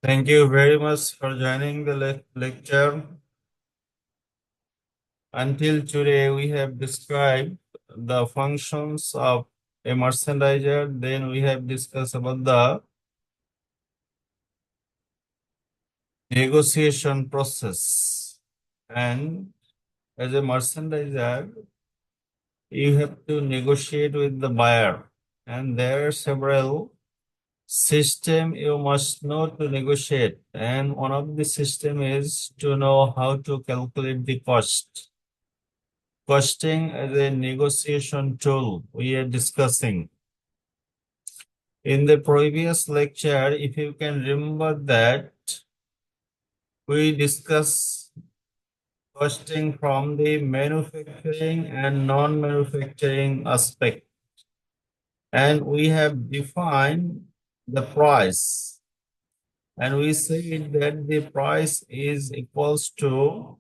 Thank you very much for joining the lecture. Until today, we have described the functions of a merchandiser. Then we have discussed about the negotiation process. And as a merchandiser, you have to negotiate with the buyer. And there are several systems you must know to negotiate. And one of the system is to know how to calculate the cost. Costing as a negotiation tool we are discussing. In the previous lecture, if you can remember that, we discussed costing from the manufacturing and non-manufacturing aspect. And we have defined the price. And we said that the price is equals to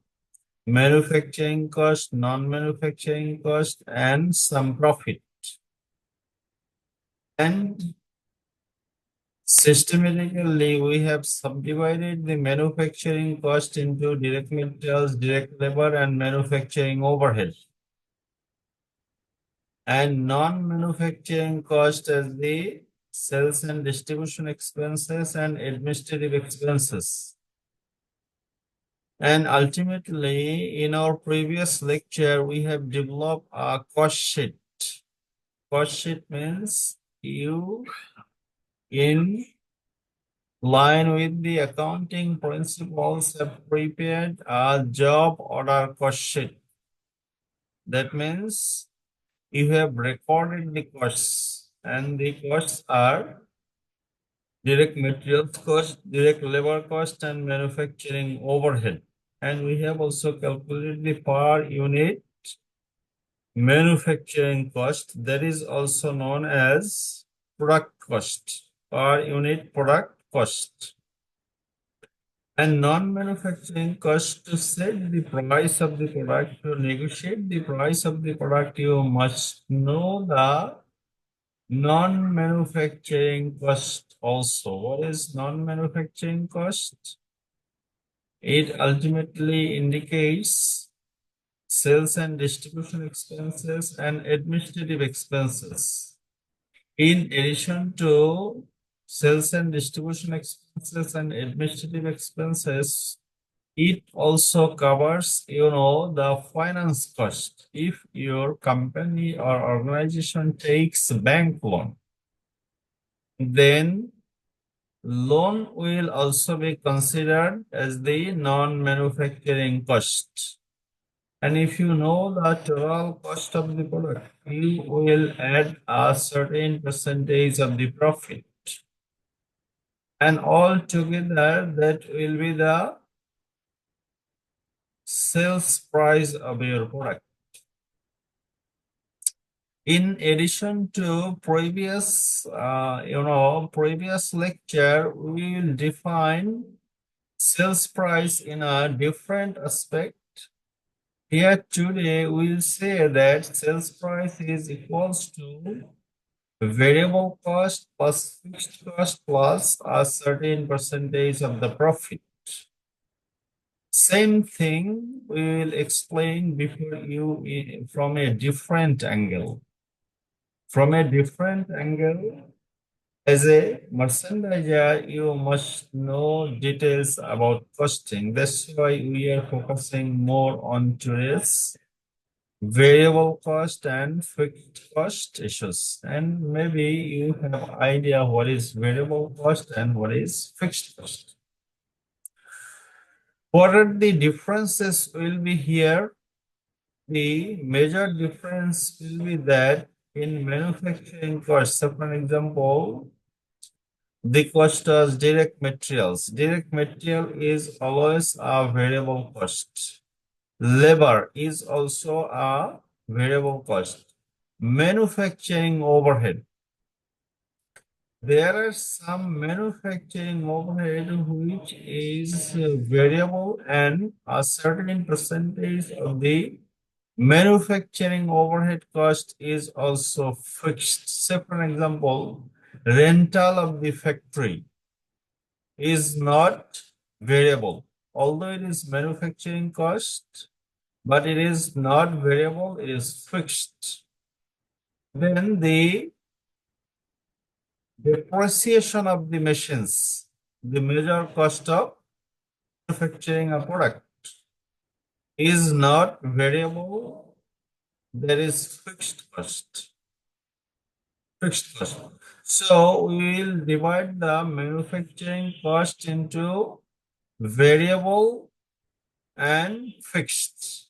manufacturing cost, non-manufacturing cost, and some profit. And systematically, we have subdivided the manufacturing cost into direct materials, direct labor, and manufacturing overhead. And non-manufacturing cost as the sales and distribution expenses and administrative expenses. And ultimately, in our previous lecture, we have developed a cost sheet. Cost sheet means you in line with the accounting principles have prepared a job order cost sheet. That means you have recorded the costs, and the costs are direct materials cost, direct labor cost, and manufacturing overhead. And we have also calculated the per unit manufacturing cost, that is also known as product cost, per unit product cost. And non-manufacturing cost to set the price of the product, to negotiate the price of the product, you must know the non-manufacturing cost also. What is non-manufacturing cost? It ultimately indicates sales and distribution expenses and administrative expenses. In addition to sales and distribution expenses and administrative expenses, it also covers, the finance cost. If your company or organization takes bank loan, then loan will also be considered as the non-manufacturing cost. And if you know the total cost of the product, you will add a certain percentage of the profit. And all together, that will be the sales price of your product. In addition to previous, previous lecture, we will define sales price in a different aspect. Here today, we'll say that sales price is equals to variable cost plus fixed cost plus a certain percentage of the profit. Same thing we will explain before you from a different angle. From a different angle, as a merchandiser, you must know details about costing. That's why we are focusing more on today's variable cost and fixed cost issues. And maybe you have idea what is variable cost and what is fixed cost. What are the differences will be here? The major difference will be that in manufacturing cost, so for example, the cost of direct materials. Direct material is always a variable cost. Labor is also a variable cost. Manufacturing overhead. There are some manufacturing overhead which is variable, and a certain percentage of the manufacturing overhead cost is also fixed. Say, for example, rental of the factory. is not variable. Although it is manufacturing cost, but it is not variable, it is fixed. Then the depreciation of the machines, the major cost of manufacturing a product, is not variable, there is fixed cost. Fixed cost. So we will divide the manufacturing cost into variable and fixed.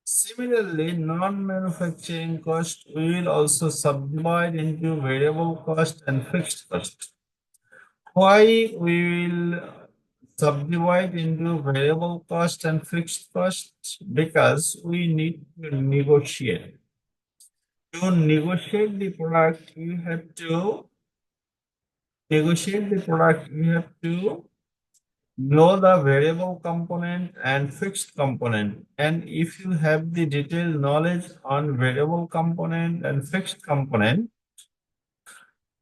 Similarly, non-manufacturing cost we will also subdivide into variable cost and fixed cost. Why we will subdivide into variable cost and fixed cost? Because we need to negotiate. To negotiate the product, you have to know the variable component and fixed component. And if you have the detailed knowledge on variable component and fixed component,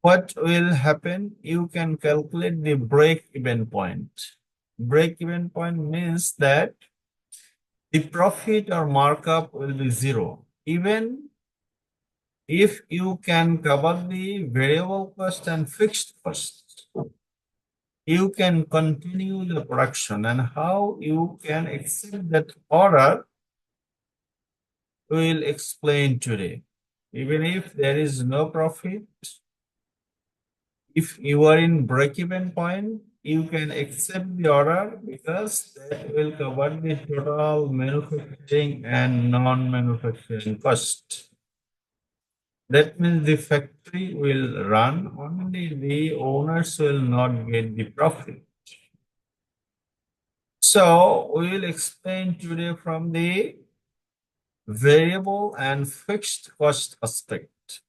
what will happen? You can calculate the break-even point. Break-even point means that the profit or markup will be zero. Even if you can cover the variable cost and fixed cost, you can continue the production, and how you can accept that order we will explain today. Even if there is no profit, if you are in break-even point, you can accept the order because that will cover the total manufacturing and non-manufacturing cost. That means the factory will run, only the owners will not get the profit. So we will explain today from the variable and fixed cost aspect.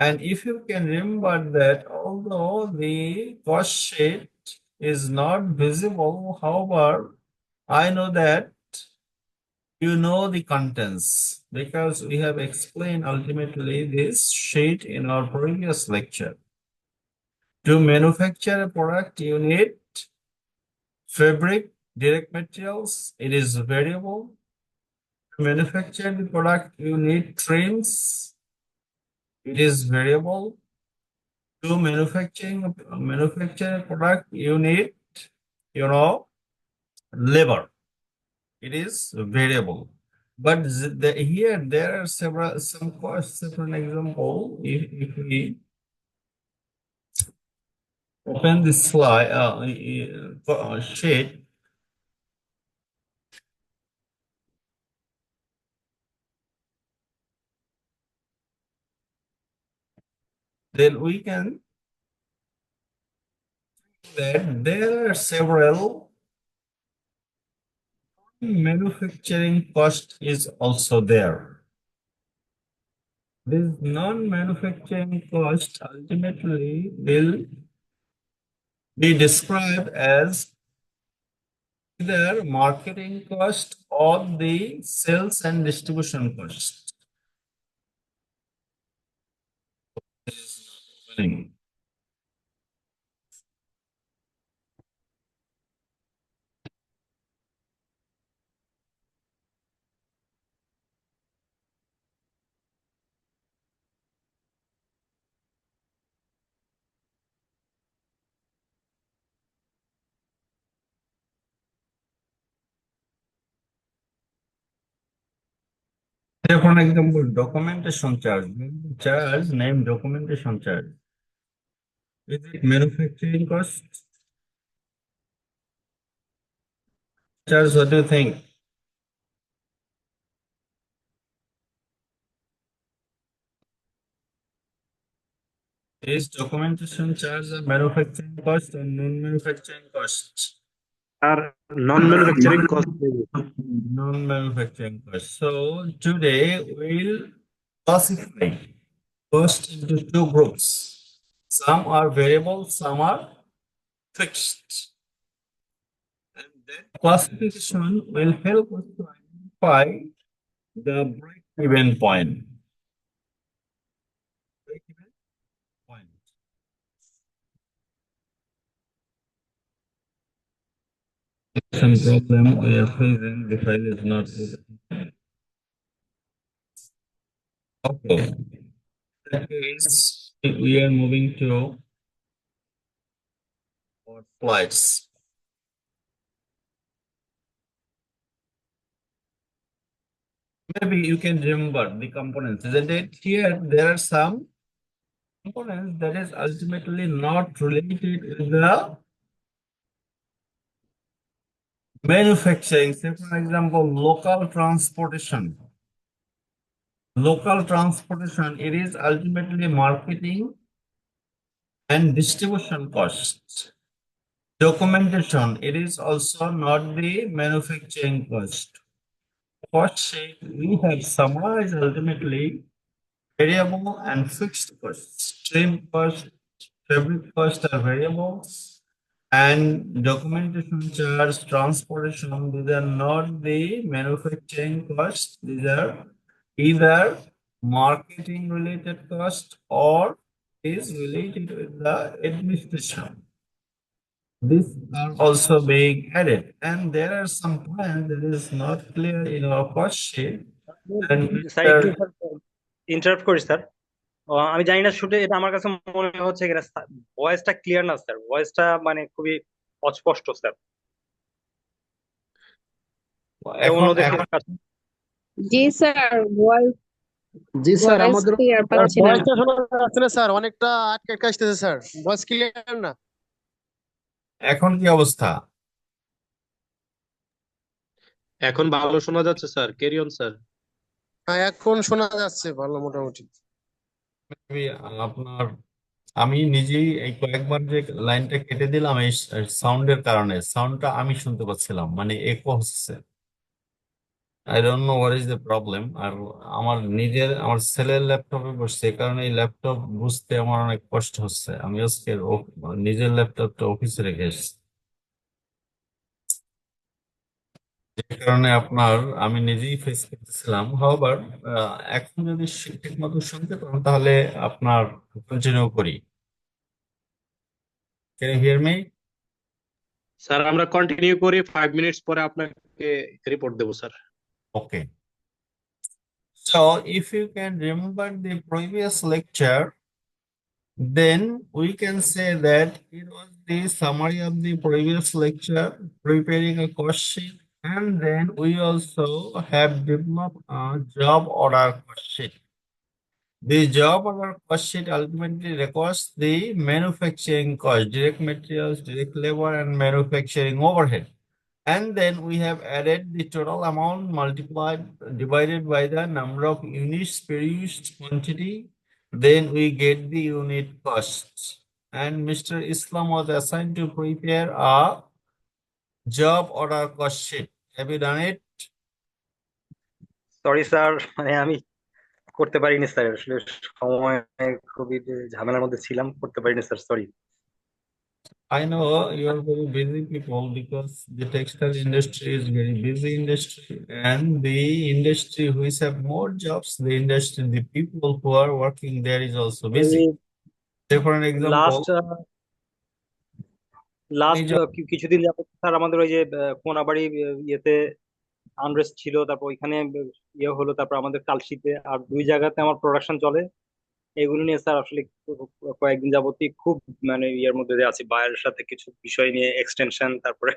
And if you can remember that although the cost sheet is not visible, however, I know that you know the contents because we have explained ultimately this sheet in our previous lecture. To manufacture a product, you need fabric, direct materials, it is variable. To manufacture the product, you need trims, it is variable. To manufacture a product, you need, labor. It is variable. But here there are some costs. For an example, if we open this slide sheet, then we can that there are several manufacturing cost is also there. This non-manufacturing cost ultimately will be described as either marketing cost or the sales and distribution cost. Say for an example, documentation charge. Charge name documentation charge. Is it manufacturing cost? Charge, what do you think? Is documentation charge a manufacturing cost or non-manufacturing cost? Are non-manufacturing costs. Non-manufacturing cost. So today we'll classify cost into two groups. Some are variable, some are fixed. And that classification will help us to identify the break-even point. Break-even point. Some problem we are facing, the file is not good. Okay. That means we are moving to our slides. Maybe you can remember the components, isn't it? Here, there are some components that is ultimately not related with the manufacturing. Say, for example, local transportation. Local transportation, it is ultimately marketing and distribution costs. Documentation, it is also not the manufacturing cost. Cost sheet, we have summarized ultimately variable and fixed costs. Trim cost, fabric cost are variables, and documentation charge, transportation, these are not the manufacturing costs. These are either marketing related cost or is related with the administration. These are also being added, and there are some points that is not clear in our cost sheet, and which sir একটু are interrupt করি sir. আমি জানি না শুটে, এটা আমার কাছে মনে হচ্ছে ভয়েসটা ক্লিয়ার না স্যার, ভয়েসটা মানে খুবই অস্পষ্ট স্যার। এখন অন্যদের এখন কাছে জি স্যার, ভয়েস জি স্যার, ভয়েস আমাদের ক্লিয়ার পাচ্ছি না। ভয়েসটা শোনা যাচ্ছে না স্যার, অনেকটা আটকে আটকে আসতেছে স্যার, ভয়েস ক্লিয়ার না। এখন কি অবস্থা? এখন ভালো শোনা যাচ্ছে স্যার, ক্যারি অন স্যার। হ্যাঁ, এখন শোনা যাচ্ছে ভালো মোটামুটি। Maybe আপনার আমি নিজেই এই কয়েকবার যে লাইনটা কেটে দিলাম এই সাউন্ডের কারণে সাউন্ডটা আমি শুনতে পাচ্ছিলাম, মানে একো হচ্ছে। I don't know what is the problem. আর আমার ছেলের ল্যাপটপে বসছে, এই কারণে এই ল্যাপটপ বুঝতে আমার অনেক কষ্ট হচ্ছে। আমি আজকে নিজের ল্যাপটপটা অফিসে রেখে এসেছি, যে কারণে আমি নিজেই ফেস করতেছিলাম। হাওয়ার এখন যদি ঠিক মতো শুনতে পারেন তাহলে আপনার কন্টিনিউ করি। Can you hear me? Sir আমরা কন্টিনিউ করি, 5 মিনিটস পরে আপনাকে রিপোর্ট দেবো sir. Okay. So if you can remember the previous lecture, then we can say that it was the summary of the previous lecture, preparing a cost sheet, and then we also have developed a job order cost sheet. The job order cost sheet ultimately records the manufacturing cost, direct materials, direct labor, and manufacturing overhead. And then we have added the total amount divided by the number of units produced quantity. Then we get the unit costs. And Mr. Islam was assigned to prepare a job order cost sheet. Have you done it? Sorry sir, আমি করতে পারিনি sir, আসলে সময় খুবই ঝামেলার মধ্যে ছিলাম, করতে পারিনি sir, sorry. I know you are very busy people because the textile industry is very busy industry, and the industry which have more jobs, the people who are working there is also busy. Say for an example, last last এই যে- কিছুদিন যাবত sir আমাদের ওই যে কোনাবাড়ি ইয়েতে unrest ছিল, তারপর ওইখানে ইয়ে হলো, তারপর আমাদের কালশিতে আর 2 জায়গাতে আমার প্রোডাকশন চলে। এগুলো নিয়ে স্যার আসলে কয়েকদিন যাবতই খুব মানে ইয়ের মধ্যে দিয়ে আছি, বায়ের সাথে কিছু বিষয় নিয়ে এক্সটেনশন, তারপরে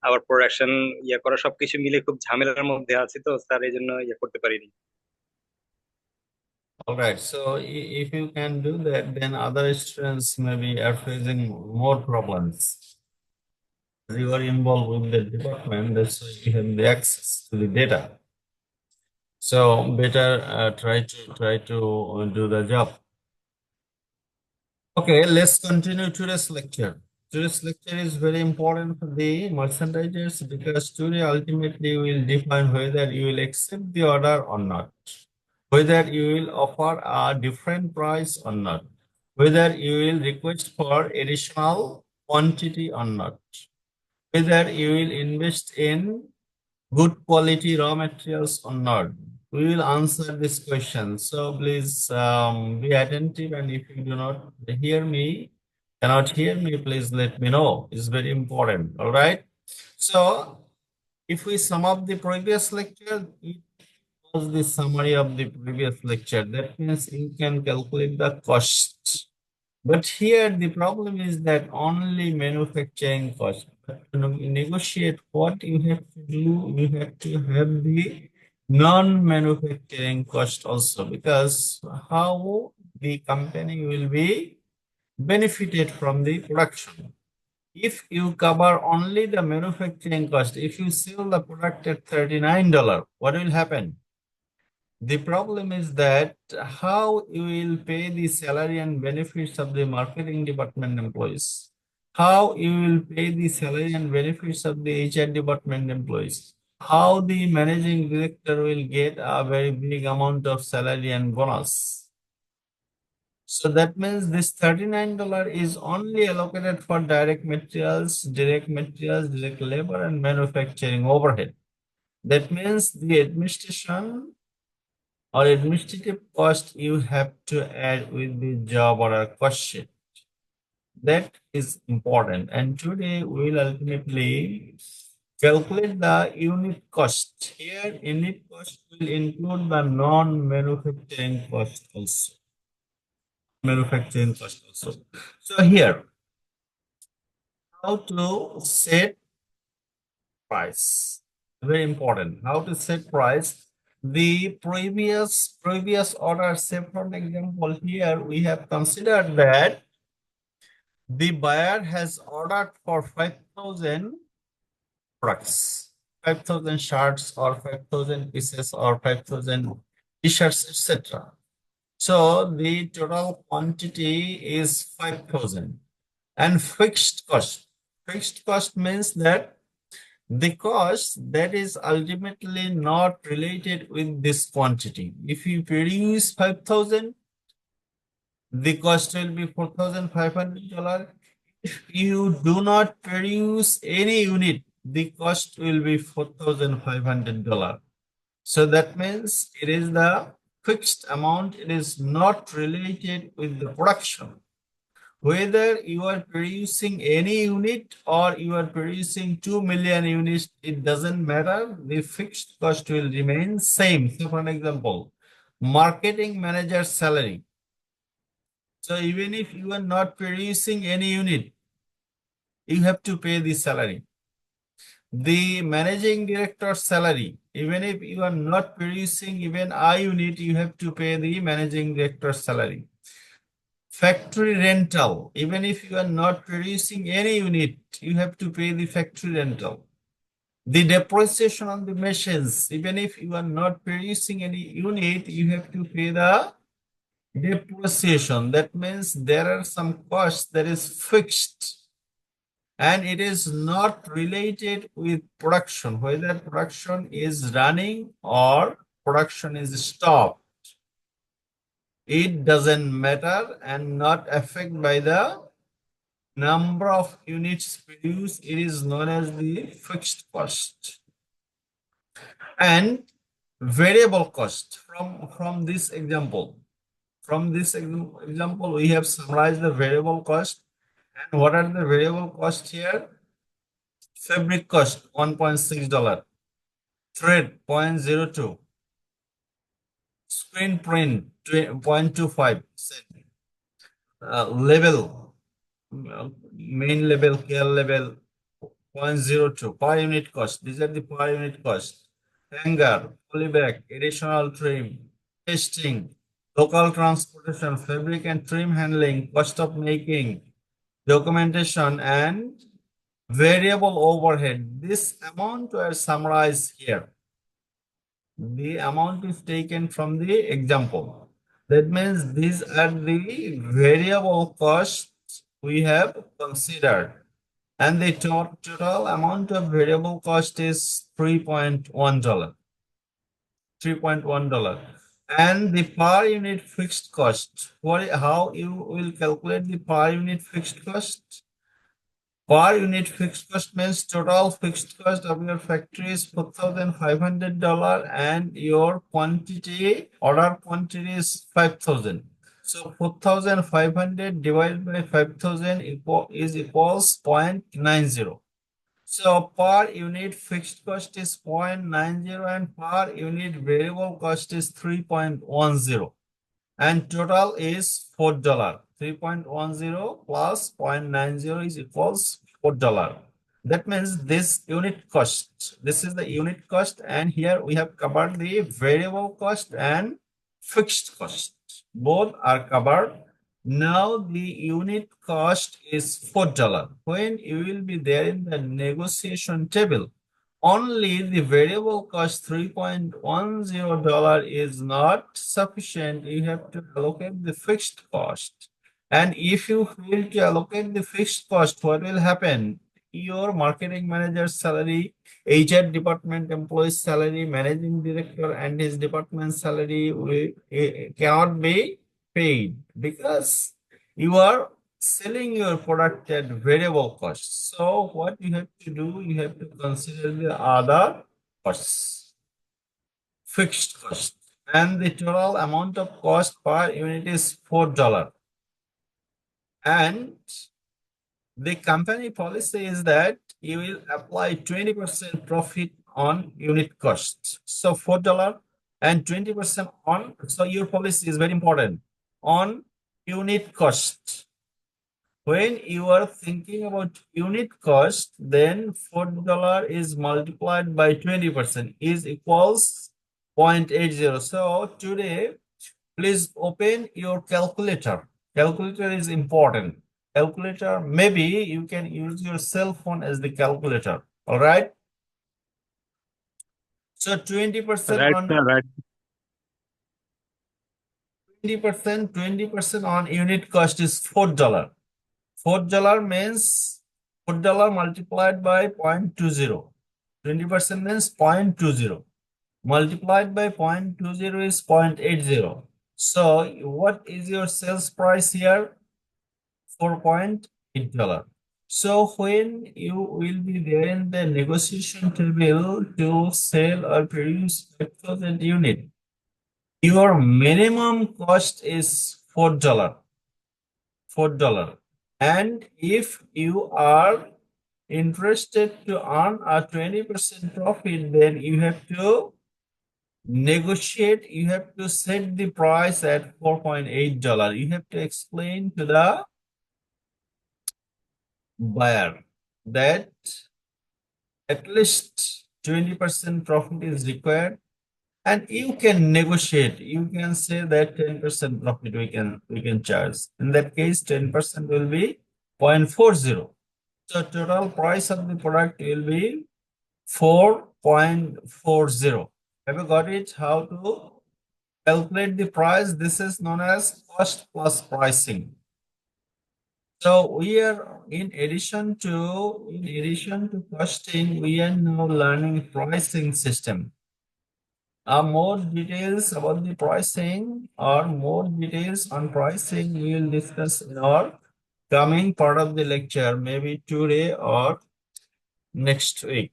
আবার প্রোডাকশন ইয়ে করা, সবকিছু মিলে খুব ঝামেলার মধ্যে আছি তো স্যার, এই জন্য ইয়ে করতে পারিনি। all right, so if you can do that, then other students maybe are facing more problems. You are involved with the department, that's why you have the access to the data. So better try to do the job. Okay, let's continue today's lecture. Today's lecture is very important for the merchandisers because today ultimately will define whether you will accept the order or not, whether you will offer a different price or not, whether you will request for additional quantity or not, whether you will invest in good quality raw materials or not. We will answer this question. So please be attentive, and if you do not cannot hear me, please let me know. It's very important. All right. So if we sum up the previous lecture, it was the summary of the previous lecture. That means you can calculate the cost. But here the problem is that only manufacturing cost. But to negotiate what you have to do, you have to have the non-manufacturing cost also, because how the company will be benefited from the production. If you cover only the manufacturing cost, if you sell the product at $39, what will happen? The problem is that how you will pay the salary and benefits of the marketing department employees, how you will pay the salary and benefits of the HR department employees, how the managing director will get a very big amount of salary and bonus. So that means this $39 is only allocated for direct materials, direct labor, and manufacturing overhead. That means the administration or administrative cost you have to add with the job order cost sheet. That is important. And today we will ultimately calculate the unit cost. Here, unit cost will include the non-manufacturing cost also. Manufacturing cost also. So here, how to set price? Very important. How to set price? The previous order, say for example, here we have considered that the buyer has ordered for 5,000 products, 5,000 shirts or 5,000 pieces or 5,000 t-shirts, etc. So the total quantity is 5,000. And fixed cost. Fixed cost means that the cost that is ultimately not related with this quantity. If you produce 5,000, the cost will be $4,500. If you do not produce any unit, the cost will be $4,500. So that means it is the fixed amount. It is not related with the production. Whether you are producing any unit or you are producing 2 million units, it doesn't matter. The fixed cost will remain same. So for an example, marketing manager salary. So even if you are not producing any unit, you have to pay the salary. The managing director's salary, even if you are not producing even a unit, you have to pay the managing director's salary. Factory rental, even if you are not producing any unit, you have to pay the factory rental. The depreciation on the machines, even if you are not producing any unit, you have to pay the depreciation. That means there are some costs that is fixed and it is not related with production, whether production is running or production is stopped. It doesn't matter and not affected by the number of units produced. It is known as the fixed cost. And variable cost from this example. From this example, we have summarized the variable cost. And what are the variable costs here? Fabric cost, $1.6. Thread, 0.02. Screen print, 0.25. Label, main label, KL label, 0.02 per unit cost. These are the per unit cost. Hanger, polybag, additional trim, testing, local transportation, fabric and trim handling, cost of making, documentation, and variable overhead. This amount were summarized here. The amount is taken from the example. That means these are the variable costs we have considered. And the total amount of variable cost is $3.1. $3.1. And the per unit fixed cost. How you will calculate the per unit fixed cost? Per unit fixed cost means total fixed cost of your factory is $4,500 and your quantity, order quantity is 5,000. So 4,500 divided by 5,000 equals 0.90. So per unit fixed cost is 0.90 and per unit variable cost is 3.10. And total is $4. 3.10 plus 0.90 is equals $4. That means this unit cost, this is the unit cost, and here we have covered the variable cost and fixed cost. Both are covered. Now the unit cost is $4. When you will be there in the negotiation table, only the variable cost $3.10 is not sufficient. You have to allocate the fixed cost. And if you fail to allocate the fixed cost, what will happen? Your marketing manager's salary, HR department employee's salary, managing director and his department's salary cannot be paid because you are selling your product at variable cost. So what you have to do, you have to consider the other costs, fixed cost, and the total amount of cost per unit is $4. And the company policy is that you will apply 20% profit on unit cost. So $4 and 20% on, so your policy is very important, on unit cost. When you are thinking about unit cost, then $4 is multiplied by 20% is equals 0.80. So today, please open your calculator. Calculator is important. Calculator, maybe you can use your cell phone as the calculator. All right. So 20% Right, on sir, right. 20% on unit cost is $4. $4 means $4 multiplied by 0.20. 20% means 0.20. Multiplied by 0.20 is 0.80. So what is your sales price here? $4.8. So when you will be there in the negotiation table to sell or produce 5,000 units, your minimum cost is $4. $4. And if you are interested to earn a 20% profit, then you have to negotiate, you have to set the price at $4.8. You have to explain to the buyer that at least 20% profit is required, and you can negotiate. You can say that 10% profit we can charge. In that case, 10% will be 0.40. So total price of the product will be 4.40. Have you got it? How to calculate the price? This is known as cost plus pricing. So we are, in addition to costing, we are now learning pricing system. More details about the pricing or more details on pricing we will discuss in our coming part of the lecture, maybe today or next week.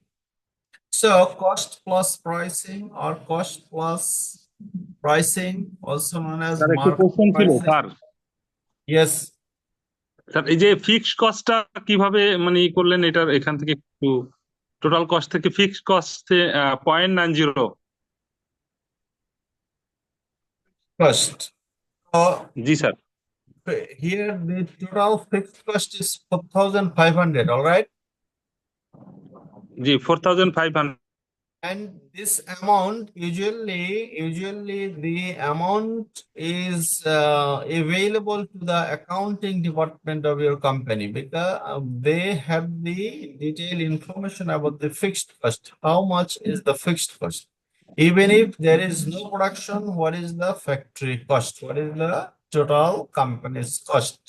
So cost plus pricing or cost plus pricing, also known as sir একটু market question ছিল pricing. Sir. Yes. Sir এই যে fixed কস্টটা কিভাবে মানে ই করলেন, এটার এখান থেকে একটু টোটাল কস্ট থেকে ফিক্সড কস্টে 0.90। First, জি sir. here the total fixed cost is 4,500. All right. জি 4,500। And this amount usually the amount is available to the accounting department of your company because they have the detailed information about the fixed cost. How much is the fixed cost? Even if there is no production, what is the factory cost? What is the total company's cost?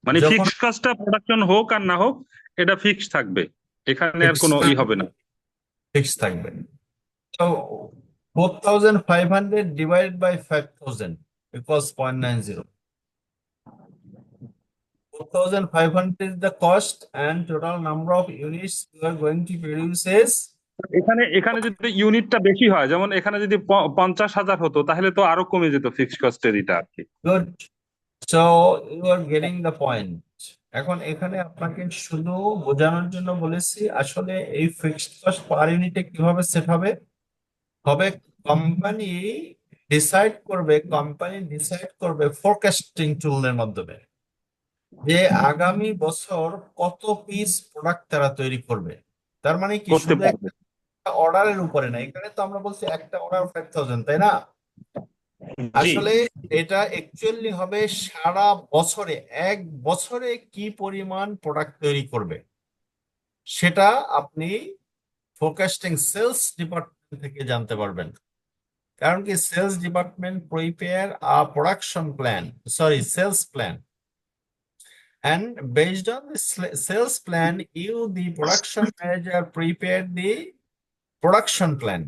মানে যখন fixed কস্টটা production হোক আর না হোক এটা fixed থাকবে, এখানে আর কোনো ই হবে না। fixed থাকবে। So 4,500 divided by 5,000 equals 0.90. 4,500 is the cost and total number of units you are going to produce is এখানে এখানে যদি ইউনিটটা বেশি হয়, যেমন এখানে যদি 50,000 হতো তাহলে তো আরো কমে যেত ফিক্সড কস্টের এটা আর কি। good. So you are getting the point. এখন এখানে আপনাকে শুধু বোঝানোর জন্য বলেছি আসলে এই ফিক্সড কস্ট পার ইউনিটে কিভাবে সেট হবে হবে কোম্পানি ডিসাইড করবে ফোরকাস্টিং টুলের মাধ্যমে যে আগামী বছর কত পিস প্রোডাক্ট তারা তৈরি করবে। তার মানে কি করতে শুধু পারবে। একটা অর্ডারের উপরে না, এখানে তো আমরা বলছি একটা অর্ডার 5,000, তাই না? জি। আসলে এটা অ্যাকচুয়ালি হবে সারা বছরে, এক বছরে কি পরিমাণ প্রোডাক্ট তৈরি করবে সেটা আপনি ফোরকাস্টিং সেলস ডিপার্টমেন্ট থেকে জানতে পারবেন। কারণ কি sales department prepare a production plan, sorry sales plan, and based on the sales plan you the production manager prepare the production plan.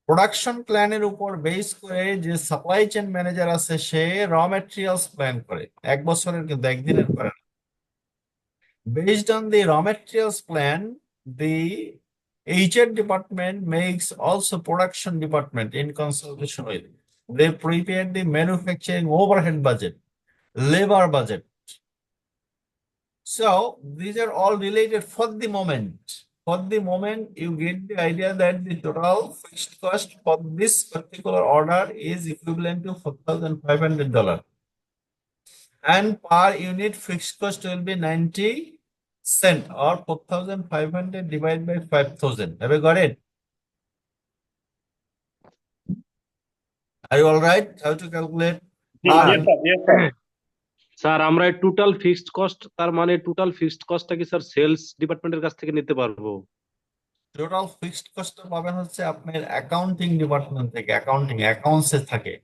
Production প্ল্যানের উপর বেস করে যে সাপ্লাই চেইন ম্যানেজার আছে সে র ম্যাটেরিয়ালস প্ল্যান করে, এক বছরের কিন্তু একদিনের করে না। বেসড অন দি র materials plan the HR department makes also production department in consultation with. They prepare the manufacturing overhead budget, labor budget. So these are all related for the moment. For the moment, you get the idea that the total fixed cost for this particular order is equivalent to $4,500. And per unit fixed cost will be 90 cents or 4,500 divided by 5,000. Have you got it? Are you all right? How to calculate? Yes, sir. Yes, sir. Sir আমরা total fixed cost, তার মানে total fixed কস্টটা কি sir sales ডিপার্টমেন্টের কাছ থেকে নিতে পারবো? Total fixed cost পাবেন হচ্ছে আপনার অ্যাকাউন্টিং ডিপার্টমেন্ট থেকে, অ্যাকাউন্টসে থাকে।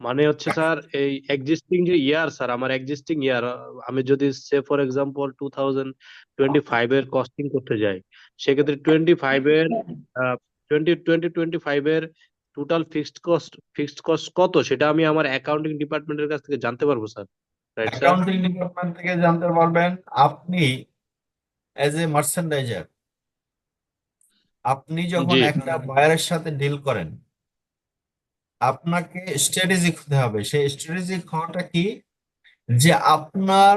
মানে হচ্ছে স্যার এই এক্সিস্টিং যে ইয়ার, স্যার আমার এক্সিস্টিং ইয়ার, আমি যদি সে ফর এক্সাম্পল 2025 এর কস্টিং করতে যাই, সেক্ষেত্রে 25 এর 2025 এর টোটাল ফিক্সড কস্ট কত সেটা আমি আমার অ্যাকাউন্টিং ডিপার্টমেন্টের কাছ থেকে জানতে পারবো sir, right sir? Accounting department থেকে জানতে পারবেন। আপনি এজ এ মার্চেন্ডাইজার, আপনি যখন জি একটা বায়ারের সাথে ডিল করেন আপনাকে স্ট্র্যাটেজিক হতে হবে। সেই স্ট্র্যাটেজিক হওয়াটা কি, যে আপনার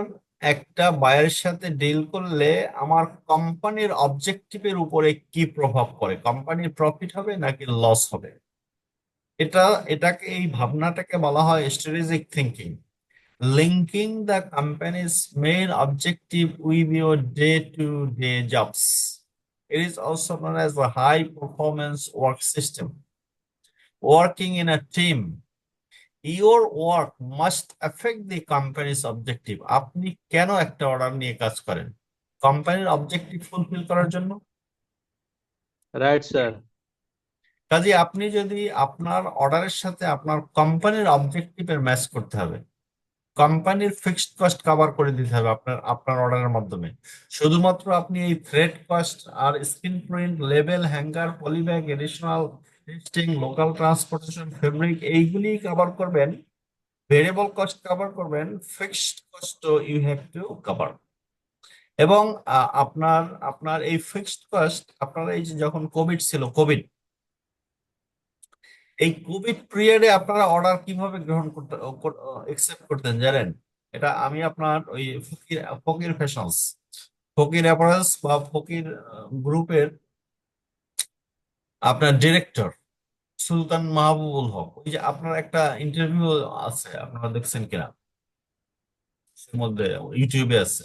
একটা বায়ারের সাথে ডিল করলে আমার কোম্পানির অবজেক্টিভের উপরে কি প্রভাব পড়ে, কোম্পানির প্রফিট হবে নাকি লস হবে। এই ভাবনাটাকে বলা হয় strategic thinking. Linking the company's main objective with your day-to-day jobs. It is also known as the high performance work system. Working in a team, your work must affect the company's objective. আপনি কেন একটা order নিয়ে কাজ করেন? কোম্পানির objective fulfil করার জন্য। Right sir. কাজে আপনি যদি আপনার অর্ডারের সাথে আপনার কোম্পানির অবজেক্টিভের ম্যাচ করতে হবে, কোম্পানির ফিক্সড কস্ট কভার করে দিতে হবে আপনার অর্ডারের মাধ্যমে। শুধুমাত্র আপনি এই থ্রেড কস্ট আর screen print, label, hanger, polybag, additional testing, local transportation, fabric এইগুলি কভার করবেন, ভেরিয়েবল কস্ট কভার করবেন, fixed cost you have to cover. এবং আপনার এই ফিক্সড কস্ট আপনারা এই যে যখন কোভিড ছিল, এই কোভিড পিরিয়ডে আপনারা অর্ডার কিভাবে গ্রহণ করতে একসেপ্ট করতেন জানেন? এটা আমি আপনার ওই ফকির ফ্যাশনস, ফকির অ্যাপারেলস বা ফকির গ্রুপের আপনার ডিরেক্টর সুলতান মাহবুবুল হক, ওই যে আপনার একটা ইন্টারভিউ আছে, আপনারা দেখছেন কিনা এর মধ্যে, ইউটিউবে আছে।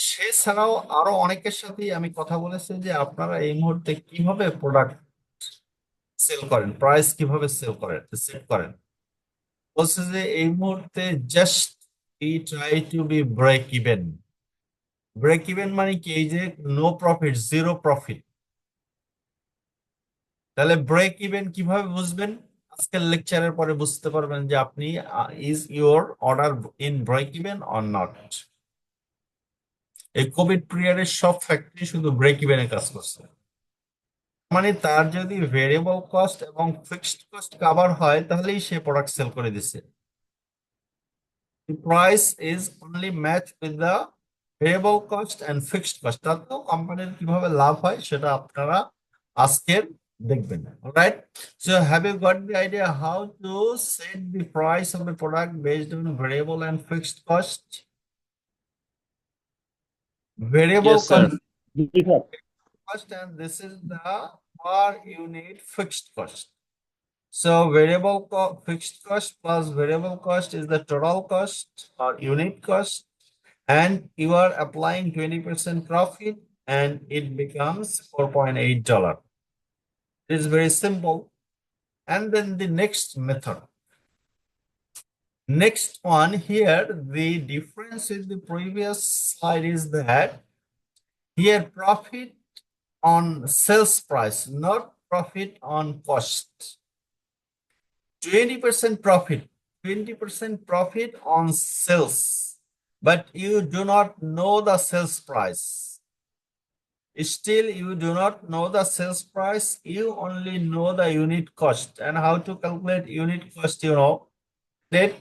সে ছাড়াও আরো অনেকের সাথেই আমি কথা বলেছি যে আপনারা এই মুহূর্তে কিভাবে প্রোডাক্ট সেল করেন, প্রাইস কিভাবে সেট করেন। বলছে যে এই মুহূর্তে জাস্ট ই try to be break even. Break even মানে কি, এই যে নো প্রফিট, জিরো প্রফিট। তাহলে ব্রেক ইভেন কিভাবে বুঝবেন? আজকের লেকচারের পরে বুঝতে পারবেন যে আপনি is your order in break even or not. এই কোভিড পিরিয়ডে সব ফ্যাক্টরি শুধু ব্রেক ইভেনে কাজ করছে। মানে তার যদি ভেরিয়েবল কস্ট এবং ফিক্সড কস্ট কভার হয় তাহলেই সে প্রোডাক্ট সেল করে দিছে। The price is only matched with the variable cost and fixed cost. তাতেও কোম্পানির কিভাবে লাভ হয় সেটা আপনারা আজকের দেখবেন, alright? So have you got the idea how to set the price of the product based on variable and fixed cost? Variable Yes, sir. cost, and this is the per unit fixed cost. So variable fixed cost plus variable cost is the total cost or unit cost, and you are applying 20% profit, and it becomes $4.8. It is very simple. And then the next method. Next one here, the difference with the previous slide is that here profit on sales price, not profit on cost. 20% profit, 20% profit on sales, but you do not know the sales price. Still, you do not know the sales price, you only know the unit cost. And how to calculate unit cost, you know, that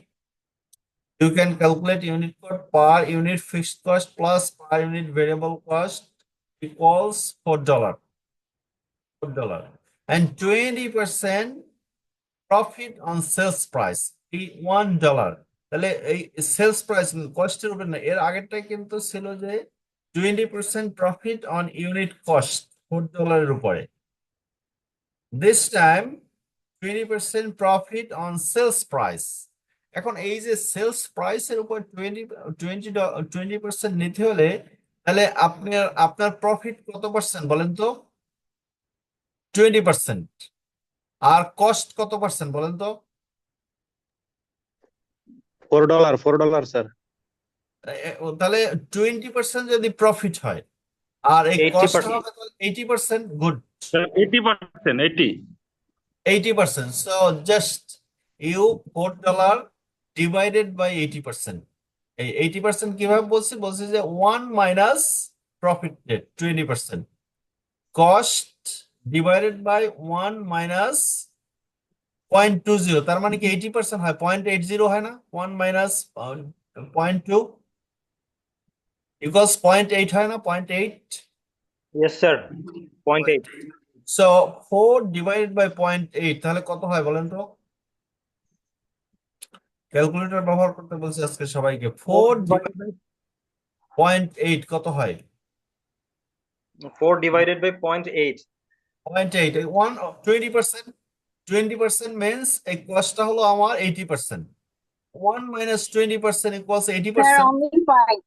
you can calculate unit cost per unit fixed cost plus per unit variable cost equals $4. $4. And 20% profit on sales price $1. তাহলে এই sales price কস্টের উপর না, এর আগেরটা কিন্তু ছিল যে 20% profit on unit cost $4 উপরে। This time 20% profit on sales price. এখন এই যে সেলস প্রাইসের উপর 20% নিতে হলে তাহলে আপনার প্রফিট কত পার্সেন্ট বলেন তো? 20%। আর কস্ট কত পার্সেন্ট বলেন তো? $4, স্যার। তাহলে 20% যদি প্রফিট হয় আর এই 80%। কস্ট হবে 80%, good. 80%, 80%, so just you $4 divided by 80%. এই 80% কিভাবে বলছি যে 1 minus profit rate 20%, cost divided by 1 minus 0.20, তার মানে কি 80% হয়, 0.80 হয় না? 1 minus 0.2 equals 0.8 হয় না? 0.8. Yes, sir. 0.8. So 4 divided by 0.8 তাহলে কত হয় বলেন তো? ক্যালকুলেটর ব্যবহার করতে বলছি আজকে সবাইকে। 4 divided by 0.8 কত হয়? 4 divided by 0.8. 0.8, 20% means এই কস্টটা হলো আমার 80%। 1 minus 20% equals Sir, 80%। only 5.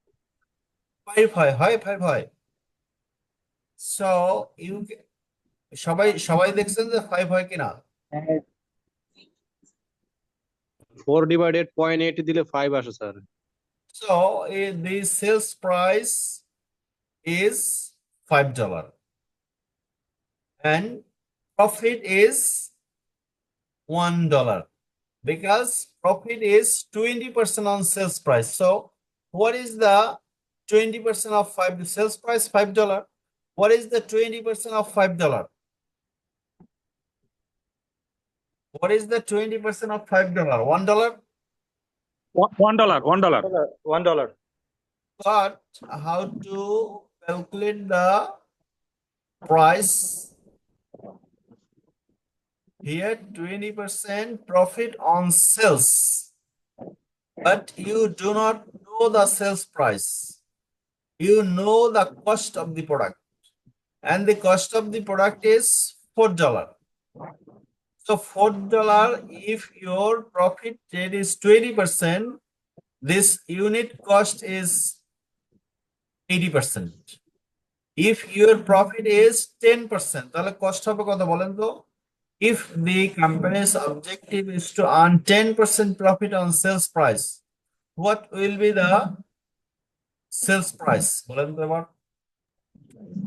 5 হয় 5 হয়। So you সবাই দেখছেন যে 5 হয় কিনা? 4 divided 0.8 দিলে 5 আসে, sir. So the sales price is $5 and profit is $1 because profit is 20% on sales price. So what is the 20% of the sales price? $5. What is the 20% of $5? What is the 20% of $5? $1. $1. $1. But how to calculate the price? Here 20% profit on sales, but you do not know the sales price. You know the cost of the product, and the cost of the product is $4. So $4, if your profit rate is 20%, this unit cost is 80%. If your profit is 10%, তাহলে cost হবে কত বলেন তো? If the company's objective is to earn 10% profit on sales price, what will be the sales price? বলেন তো এবার।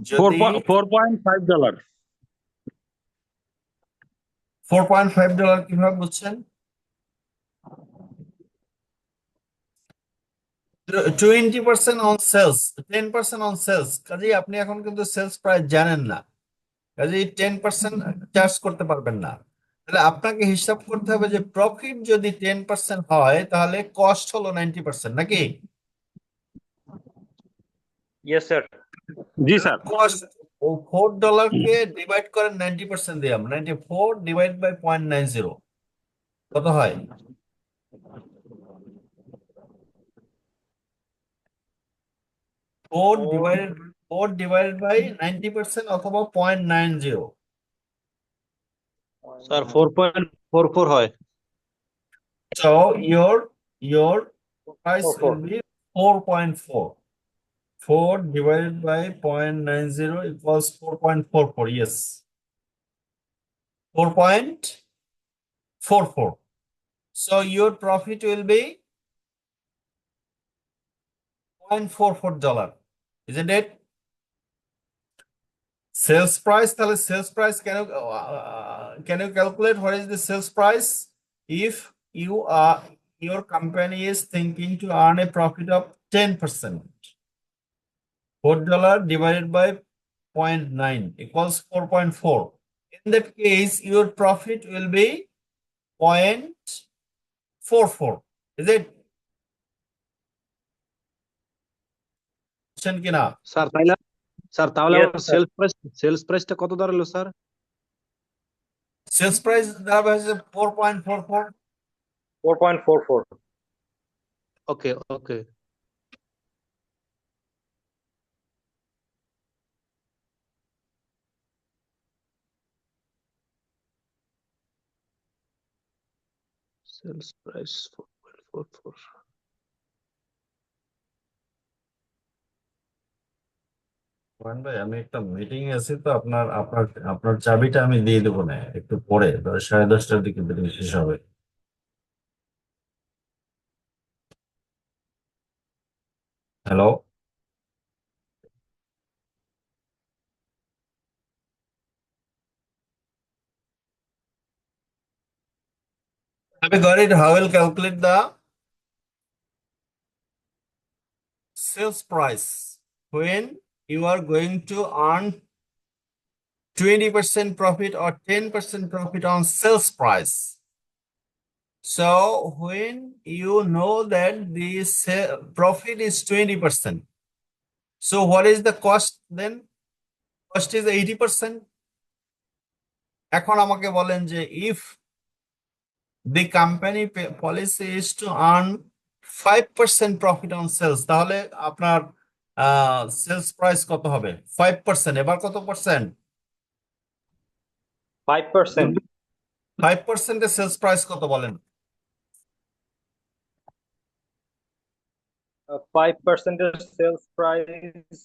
যদি $4.5. $4.5 কিভাবে বুঝছেন? 20% on sales, 10% on sales, কাজেই আপনি এখন কিন্তু সেলস প্রাইস জানেন না, কাজেই 10% চার্জ করতে পারবেন না। তাহলে আপনাকে হিসাব করতে হবে যে প্রফিট যদি 10% হয় তাহলে কস্ট হলো 90%, নাকি? Yes, sir. জি স্যার। Cost ও $4 ডিভাইড করেন 90% দিয়ে, 94 ডিভাইড বাই 0.90 কত হয়? ফোর ডিভাইডেড বাই 90% অথবা 0.90। স্যার 4.44 হয়। So your price will be 4.4. 4 divided by 0.90 equals 4.44. Yes. 4.44. So your profit will be $0.44. Isn't it? Sales price, sales price, can you calculate what is the sales price? If your company is thinking to earn a profit of 10%, $4 divided by 0.9 equals 4.4. In that case, your profit will be 0.44. Is it? বুঝছেন কিনা? Sir তাহলে Yes, আমার sir. Sales প্রাইসটা কত দাঁড়ালো sir? Sales price দাঁড়াবে হচ্ছে 4.44. 4.44. Okay okay. Sales price 4.44। Rohan ভাই, আমি একটা মিটিং আছি, তো আপনার চাবিটা আমি দিয়ে দেবো না একটু পরে, 10:30টার দিকে মিটিং শেষ হবে। Hello, have you got it? How will calculate the sales price when you are going to earn 20% profit or 10% profit on sales price? So when you know that the profit is 20%, so what is the cost then? Cost is 80%. এখন আমাকে বলেন যে if the company policy is to earn 5% profit on sales, তাহলে আপনার sales price কত হবে? 5%। এবার কত পার্সেন্ট? 5%. 5% এর সেলস প্রাইস কত বলেন? 5% sales price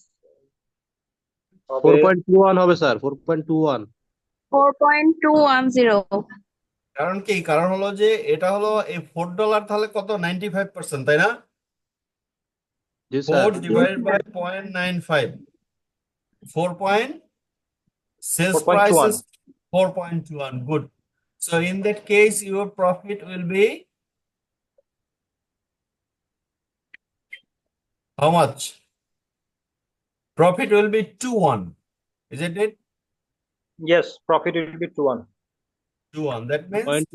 হবে 4.21 হবে স্যার, 4.21। 4.210 কারণ কি? কারণ হলো যে এটা হলো এই $4 তাহলে কত? 95%, তাই না? জি sir. 4 divided by 0.95. 4 point sales price 4.21. is 4.21. Good. So in that case, your profit will be how much? Profit will be 2.1. Isn't it? Yes, profit will be 2.1. 2.1. That means Point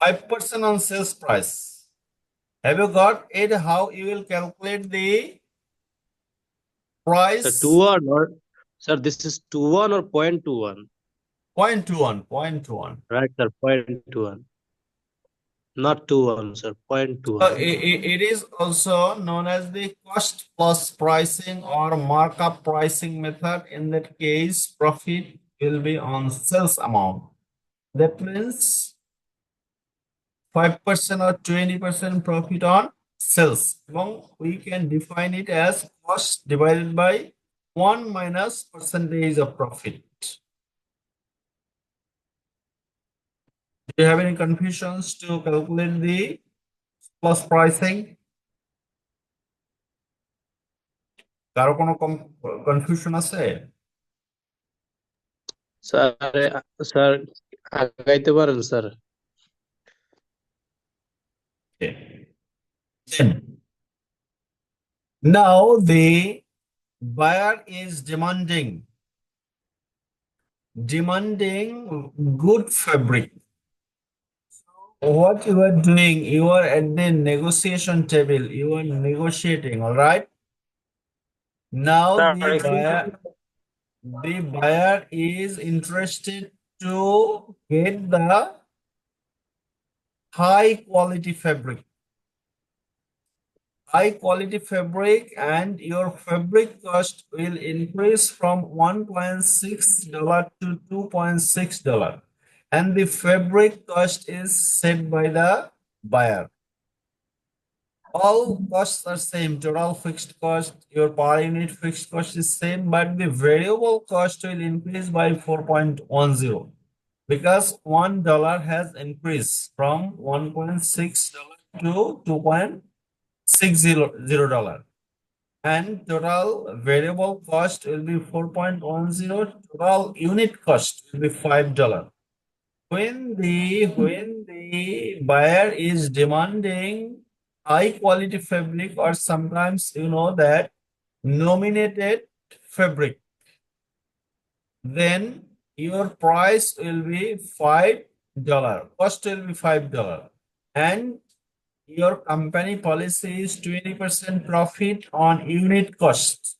5% on sales price. Have you got it? How you will calculate the price? sir, 2.1 or sir, this is 2.1 or 0.21? 0.21. 0.21. Right, sir, 0.21. Not 2.1, sir, So 0.21. it is also known as the cost plus pricing or markup pricing method. In that case, profit will be on sales amount. That means 5% or 20% profit on sales. এবং we can define it as cost divided by 1 minus percentage of profit. Do you have any confusions to calculate the plus pricing? কারো কোনো confusion আছে? Sir আগাইতে পারেন sir. Okay. Then now the buyer is demanding good fabric. What you are doing, you are at the negotiation table, you are negotiating, all right? Now Sir, the buyer, the buyer is interested to get the high quality fabric. High quality fabric, and your fabric cost will increase from $1.6 to $2.6. And the fabric cost is set by the buyer. All costs are same, total fixed cost, your per unit fixed cost is same, but the variable cost will increase by 4.10 because $1 has increased from $1.6 to $2.600, and total variable cost will be 4.10, total unit cost will be $5. When the buyer is demanding high quality fabric, or sometimes you know that nominated fabric, then your price will be $5, cost will be $5, and your company policy is 20% profit on unit cost.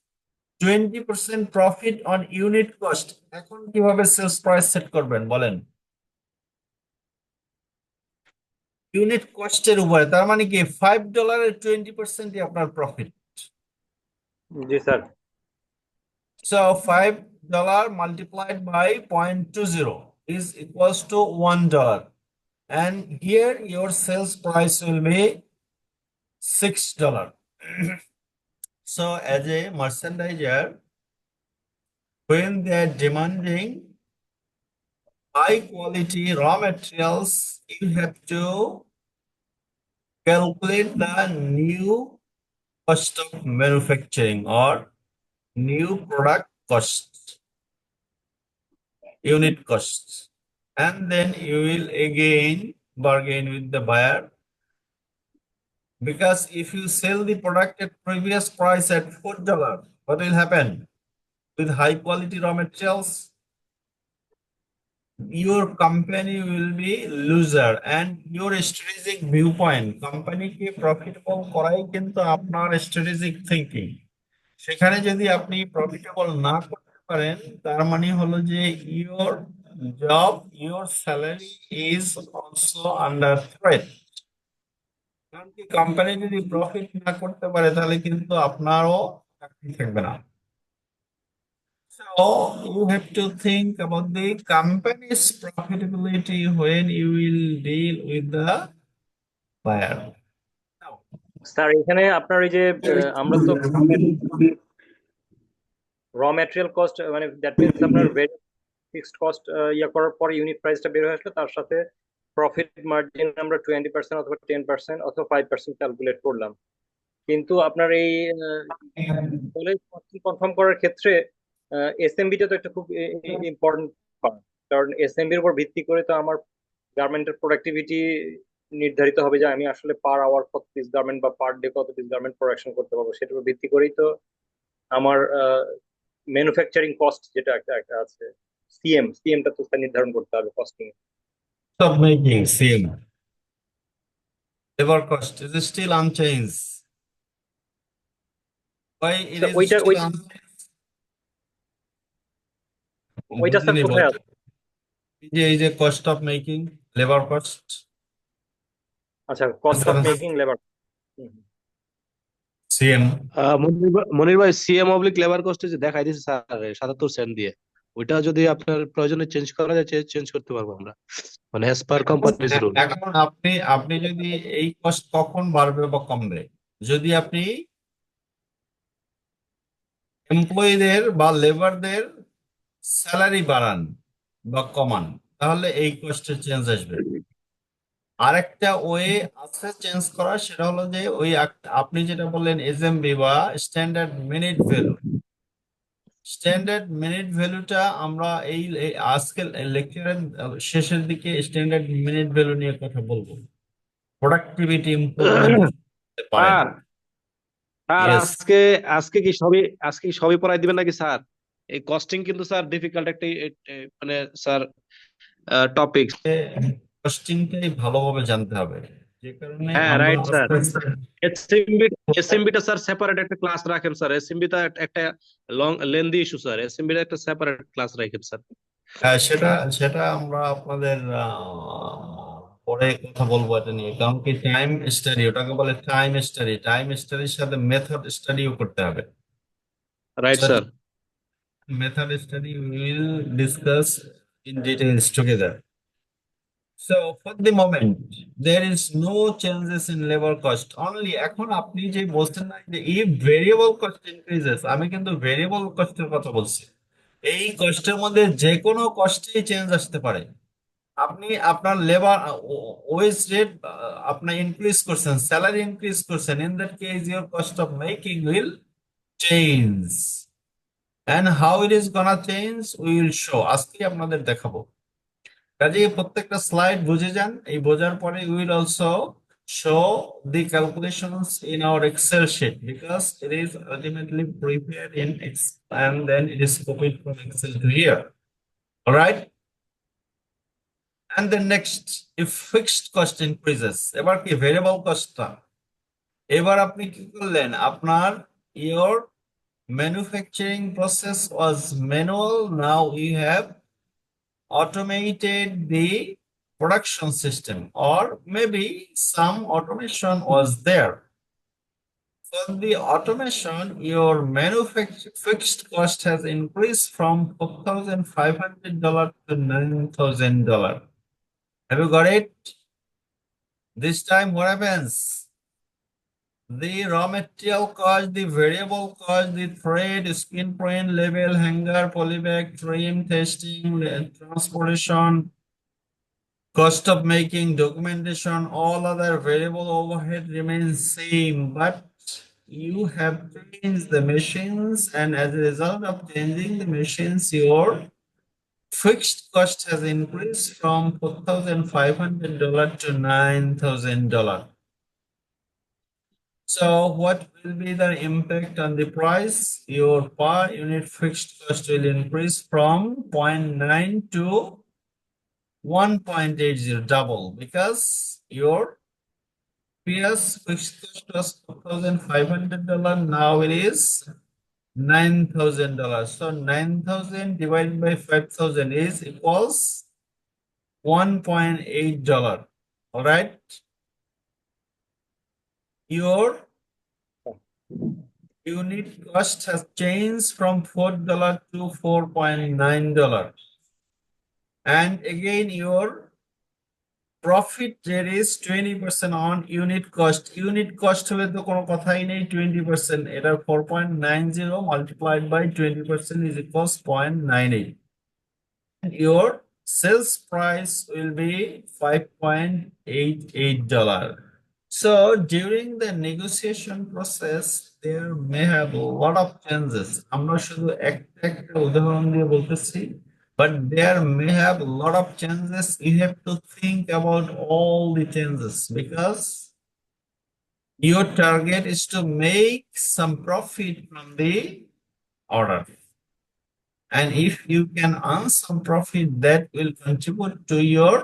20% profit on unit cost. এখন কিভাবে sales price set করবেন বলেন? Unit কস্টের উপরে, তার মানে কি $5 20% আপনার profit. G sir. So $5 multiplied by 0.20 is equals to $1. And here your sales price will be $6. So as a merchandiser, when they are demanding high quality raw materials, you have to calculate the new cost of manufacturing or new product cost, unit costs, and then you will again bargain with the buyer, because if you sell the product at previous price at $4, what will happen with high quality raw materials? Your company will be loser, and your strategic viewpoint, company ke profitable korai kintu apnar strategic thinking, সেখানে যদি আপনি profitable না করতে পারেন, তার মানে হলো যে your job, your salary is also under threat। কারণ কি কোম্পানি যদি প্রফিট না করতে পারে তাহলে কিন্তু আপনারও চাকরি থাকবে না। So you have to think about the company's profitability when you will deal with the buyer. Sir এখানে আপনার এই যে আমরা তো র ম্যাটেরিয়াল কস্ট, মানে দ্যাট মিনস আপনার ফিক্সড কস্ট ইয়া করার পরে ইউনিট প্রাইসটা বের হয়ে আসলো, তার সাথে প্রফিট মার্জিন আমরা 20% অথবা 10% অথবা 5% ক্যালকুলেট করলাম। কিন্তু আপনার এই কনফার্ম করার ক্ষেত্রে এসএমবিটা তো একটা খুব ইম্পর্টেন্ট পার্ট, কারণ এসএমবির উপর ভিত্তি করে তো আমার গার্মেন্টের প্রোডাক্টিভিটি নির্ধারিত হবে, যে আমি আসলে পার আওয়ার কত পিস গার্মেন্ট বা পার ডে কত পিস গার্মেন্ট প্রোডাকশন করতে পারবো, সেটার উপর ভিত্তি করেই তো আমার ম্যানুফ্যাকচারিং কস্ট যেটা একটা আছে, সিএমটা তো নির্ধারণ করতে হবে costing. Of making same labor cost is still unchanged. Why it is ওইটা still unchanged? ওইটা স্যার কোথায় আছে? এই যে cost of making, labour cost. আচ্ছা, cost of making labour CM. Monir ভাই সিএম অবলিক লেবার কস্টে যে দেখাই দিয়েছে স্যার 77 সেন্ট দিয়ে, ওইটা যদি আপনার প্রয়োজনে চেঞ্জ করা যায় চেঞ্জ করতে পারবো আমরা, মানে অ্যাজ পার কোম্পানিজ রুল। এখন আপনি যদি এই কস্ট কখন বাড়বে বা কমবে, যদি আপনি এমপ্লয়ীদের বা লেবারদের স্যালারি বাড়ান বা কমান, তাহলে এই কস্টের চেঞ্জ আসবে। আরেকটা ওয়ে আছে চেঞ্জ করা, সেটা হলো যে ওই আপনি যেটা বললেন এসএমবি বা standard minute value. Standard minute ভ্যালুটা আমরা এই আজকের লেকচারের শেষের দিকে স্ট্যান্ডার্ড মিনিট ভ্যালু নিয়ে কথা বলবো। প্রোডাক্টিভিটি ইমপ্রুভমেন্ট করতে পারে। Sir Yes. আজকে কি সবই পড়াই দিবেন নাকি স্যার? এই কস্টিং কিন্তু স্যার ডিফিকাল্ট একটা মানে স্যার টপিক। কস্টিংটাই ভালোভাবে জানতে হবে, যে কারণে হ্যাঁ আমরা রাইট স্যার, আস্তে আস্তে এসএমবিটা স্যার সেপারেট একটা ক্লাস রাখেন স্যার, এসএমবিটা একটা লং লেন্দি ইস্যু স্যার, এসএমবিটা একটা সেপারেট ক্লাস রাখেন স্যার। সেটা সেটা আমরা আপনাদের পরে কথা বলবো এটা নিয়ে, কারণ কি টাইম স্টাডি ওটাকে বলে, টাইম স্টাডির সাথে মেথড স্টাডিও করতে হবে। Right sir. Method study we will discuss in details together. So for the moment, there is no changes in labor cost. Only এখন আপনি যে বলছেন না যে if variable cost increases, আমি কিন্তু ভেরিয়েবল কস্টের কথা বলছি। এই কস্টের মধ্যে যে কোনো কস্টেই চেঞ্জ আসতে পারে। আপনি আপনার লেবার ওয়েজ রেট আপনার ইনক্রিজ করছেন, স্যালারি ইনক্রিজ করছেন, in that case your cost of making will change. And how it is gonna change we will show, আজকে আপনাদের দেখাবো। কাজেই প্রত্যেকটা স্লাইড বুঝে যান, এই বোঝার পরে we will also show the calculations in our Excel sheet because it is ultimately prepared in Excel and then it is copied from Excel to here. All right, and the next, if fixed cost increases, এবার কি variable কস্টটা, এবার আপনি কি করলেন, আপনার your manufacturing process was manual, now you have automated the production system, or maybe some automation was there. For the automation, your manufacturing fixed cost has increased from $4,500 to $9,000. Have you got it? This time what happens? The raw material cost, the variable cost, the thread, skin print, label, hanger, polybag, trim, testing, transportation, cost of making, documentation, all other variable overhead remains same, but you have changed the machines, and as a result of changing the machines, your fixed cost has increased from $4,500 to $9,000. So what will be the impact on the price? Your per unit fixed cost will increase from 0.9 to 1.80, double, because your previous fixed cost was $4,500, now it is $9,000. So 9,000 divided by 5,000 is equals $1.8. All right. Your unit cost has changed from $4 to $4.9. And again, your profit rate is 20% on unit cost. Unit cost হলে তো কোনো কথাই নেই, 20%, এটা 4.90 multiplied by 20% is equals 0.98. Your sales price will be $5.88. So during the negotiation process, there may have a lot of changes. আমরা শুধু একটা উদাহরণ দিয়ে বলতেছি, but there may have a lot of changes. You have to think about all the changes because your target is to make some profit from the order. And if you can earn some profit, that will contribute to your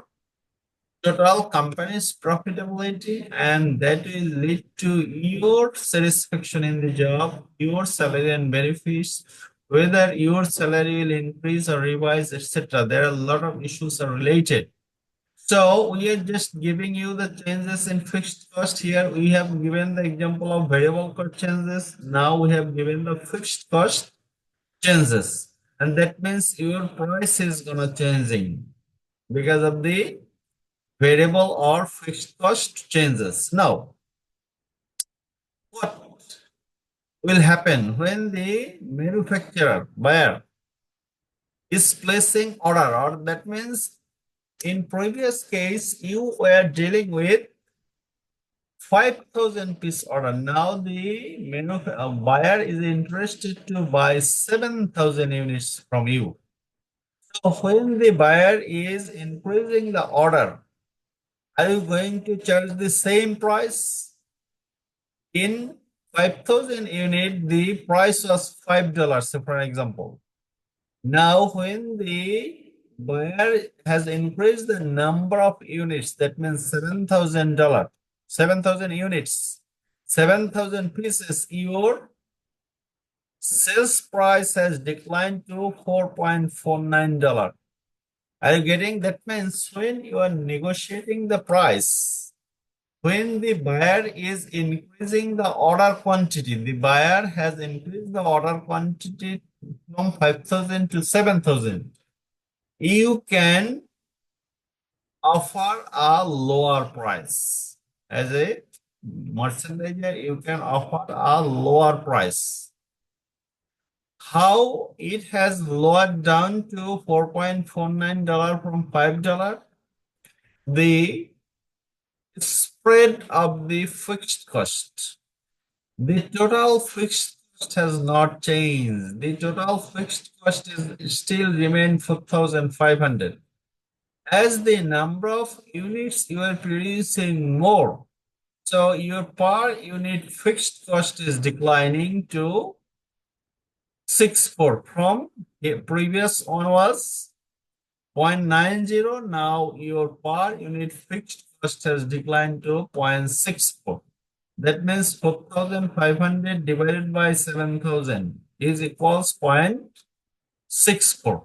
total company's profitability, and that will lead to your satisfaction in the job, your salary and benefits, whether your salary will increase or revise, etc. There are a lot of issues are related. So we are just giving you the changes in fixed cost. Here we have given the example of variable cost changes. Now we have given the fixed cost changes, and that means your price is gonna changing because of the variable or fixed cost changes. Now, what will happen when the manufacturer, buyer, is placing order, or that means in previous case you were dealing with 5,000 piece order. Now the buyer is interested to buy 7,000 units from you. So when the buyer is increasing the order, are you going to charge the same price? In 5,000 unit, the price was $5, for example. Now, when the buyer has increased the number of units, that means $7,000. 7,000 units, 7,000 pieces, your sales price has declined to $4.49. Are you getting? That means when you are negotiating the price, when the buyer is increasing the order quantity, the buyer has increased the order quantity from 5,000 to 7,000, you can offer a lower price. As a merchandiser, you can offer a lower price. How it has lowered down to $4.49 from $5? The spread of the fixed cost. The total fixed cost has not changed. The total fixed cost is still remain 4,500. As the number of units you are producing more, so your per unit fixed cost is declining to 6.4 from the previous one was 0.90. Now your per unit fixed cost has declined to 0.64. That means 4,500 divided by 7,000 is equals 0.64.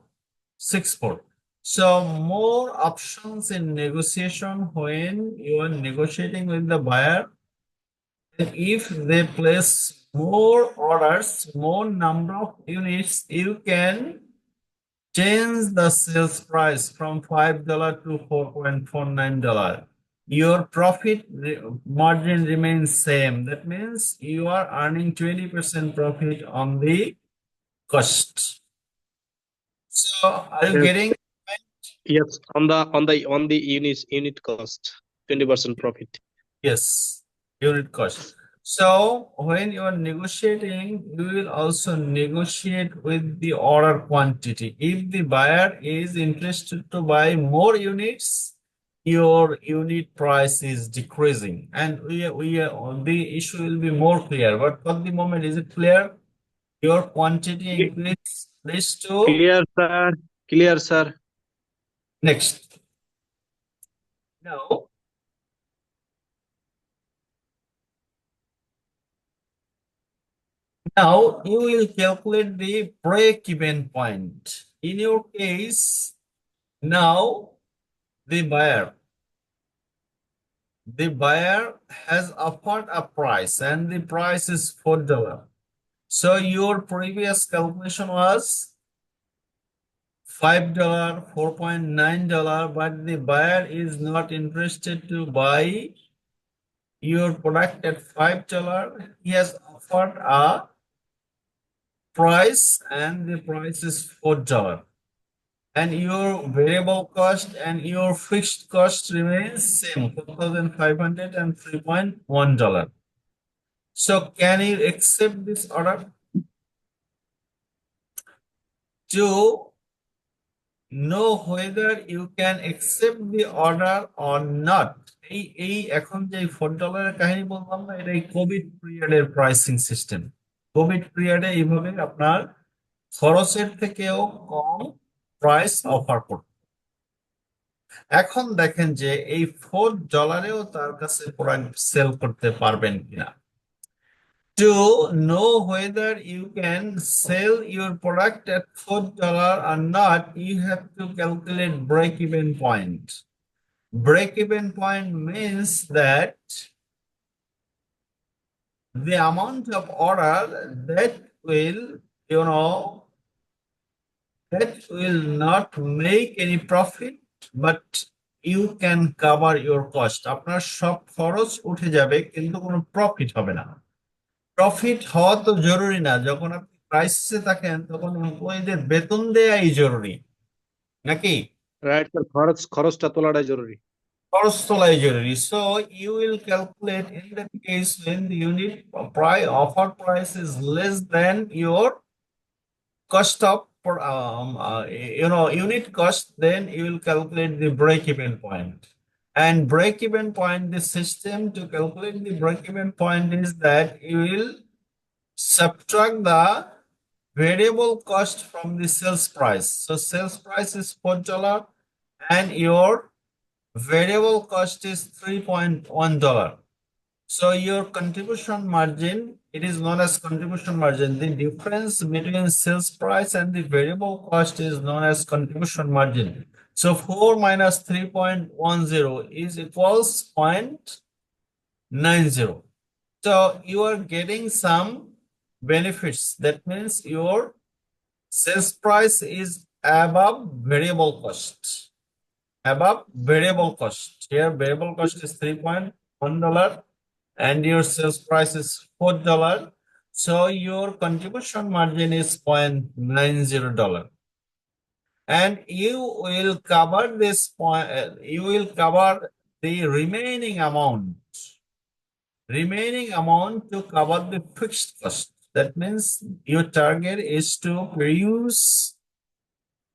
64. So more options in negotiation when you are negotiating with the buyer. If they place more orders, more number of units, you can change the sales price from $5 to $4.49. Your profit margin remains same. That means you are earning 20% profit on the cost. So are you Yes. getting? Yes, on the unit cost, 20% profit. Yes, unit cost. So when you are negotiating, you will also negotiate with the order quantity. If the buyer is interested to buy more units, your unit price is decreasing, and the issue will be more clear. But for the moment, is it clear? Your quantity increase leads to Clear, sir. Clear, sir. next. Now, Now you will calculate the break-even point. In your case, now the buyer has offered a price and the price is $4. So your previous calculation was $5, $4.9, but the buyer is not interested to buy your product at $5. He has offered a price and the price is $4. And your variable cost and your fixed cost remains same, 4,500 and $3.1. So can you accept this order? To know whether you can accept the order or not, এই এখন যে $4 কাহিনী বললাম না, এটা Covid পিরিয়ডের pricing system. Covid পিরিয়ডে এইভাবে আপনার খরচের থেকেও কম প্রাইস অফার করতে। এখন দেখেন যে এই $4-এও তার কাছে প্রোডাক্ট সেল করতে পারবেন কিনা। To know whether you can sell your product at $4 or not, you have to calculate break-even point. Break-even point means that the amount of order that will, that will not make any profit, but you can cover your cost. আপনার সব খরচ উঠে যাবে কিন্তু কোনো profit হবে না। Profit হওয়া তো জরুরি না, যখন আপনি ক্রাইসিসে থাকেন তখন এমপ্লয়ীদের বেতন দেয়াই জরুরি নাকি? Right, sir. খরচটা তোলাটাই জরুরি। খরচ তোলাই জরুরি। So you will calculate in that case when the unit price offer price is less than your cost of unit cost, then you will calculate the break-even point. And break-even point, the system to calculate the break-even point is that you will subtract the variable cost from the sales price. So sales price is $4 and your variable cost is $3.1. So your contribution margin, it is known as contribution margin. The difference between sales price and the variable cost is known as contribution margin. So 4 minus 3.10 is equals 0.90. So you are getting some benefits. That means your sales price is above variable cost. Above variable cost. Here variable cost is $3.1 and your sales price is $4. So your contribution margin is $0.90. And you will cover this point, you will cover the remaining amount to cover the fixed cost. That means your target is to produce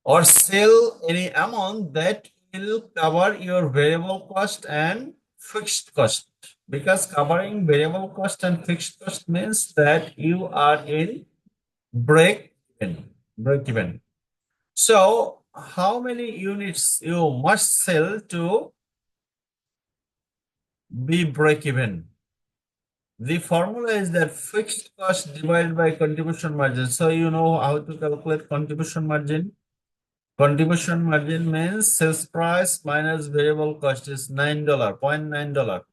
or sell any amount that will cover your variable cost and fixed cost. Because covering variable cost and fixed cost means that you are in break even. So how many units you must sell to be break even? The formula is that fixed cost divided by contribution margin. So you know how to calculate contribution margin. Contribution margin means sales price minus variable cost is $9, $0.9.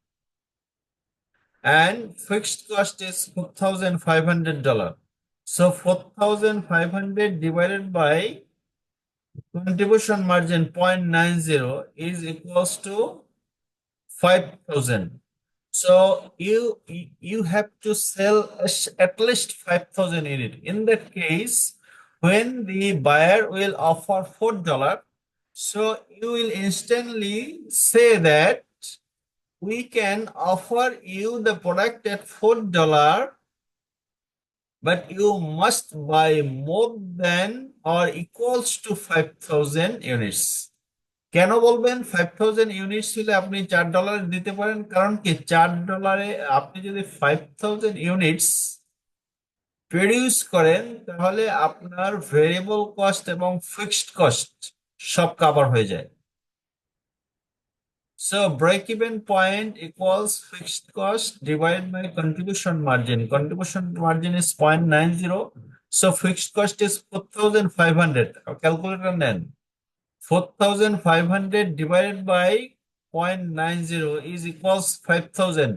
And fixed cost is $4,500. So 4,500 divided by contribution margin 0.90 is equals to 5,000. So you have to sell at least 5,000 units. In that case, when the buyer will offer $4, so you will instantly say that we can offer you the product at $4, but you must buy more than or equals to 5,000 units. কেন বলবেন 5,000 units হলে আপনি $4 দিতে পারেন? কারণ কি $4 আপনি যদি 5,000 ইউনিটস প্রডিউস করেন তাহলে আপনার ভেরিয়েবল কস্ট এবং ফিক্সড কস্ট সব কভার হয়ে যায়। So break-even point equals fixed cost divided by contribution margin. Contribution margin is 0.90. So fixed cost is 4,500. Calculator then. 4,500 divided by 0.90 is equals 5,000.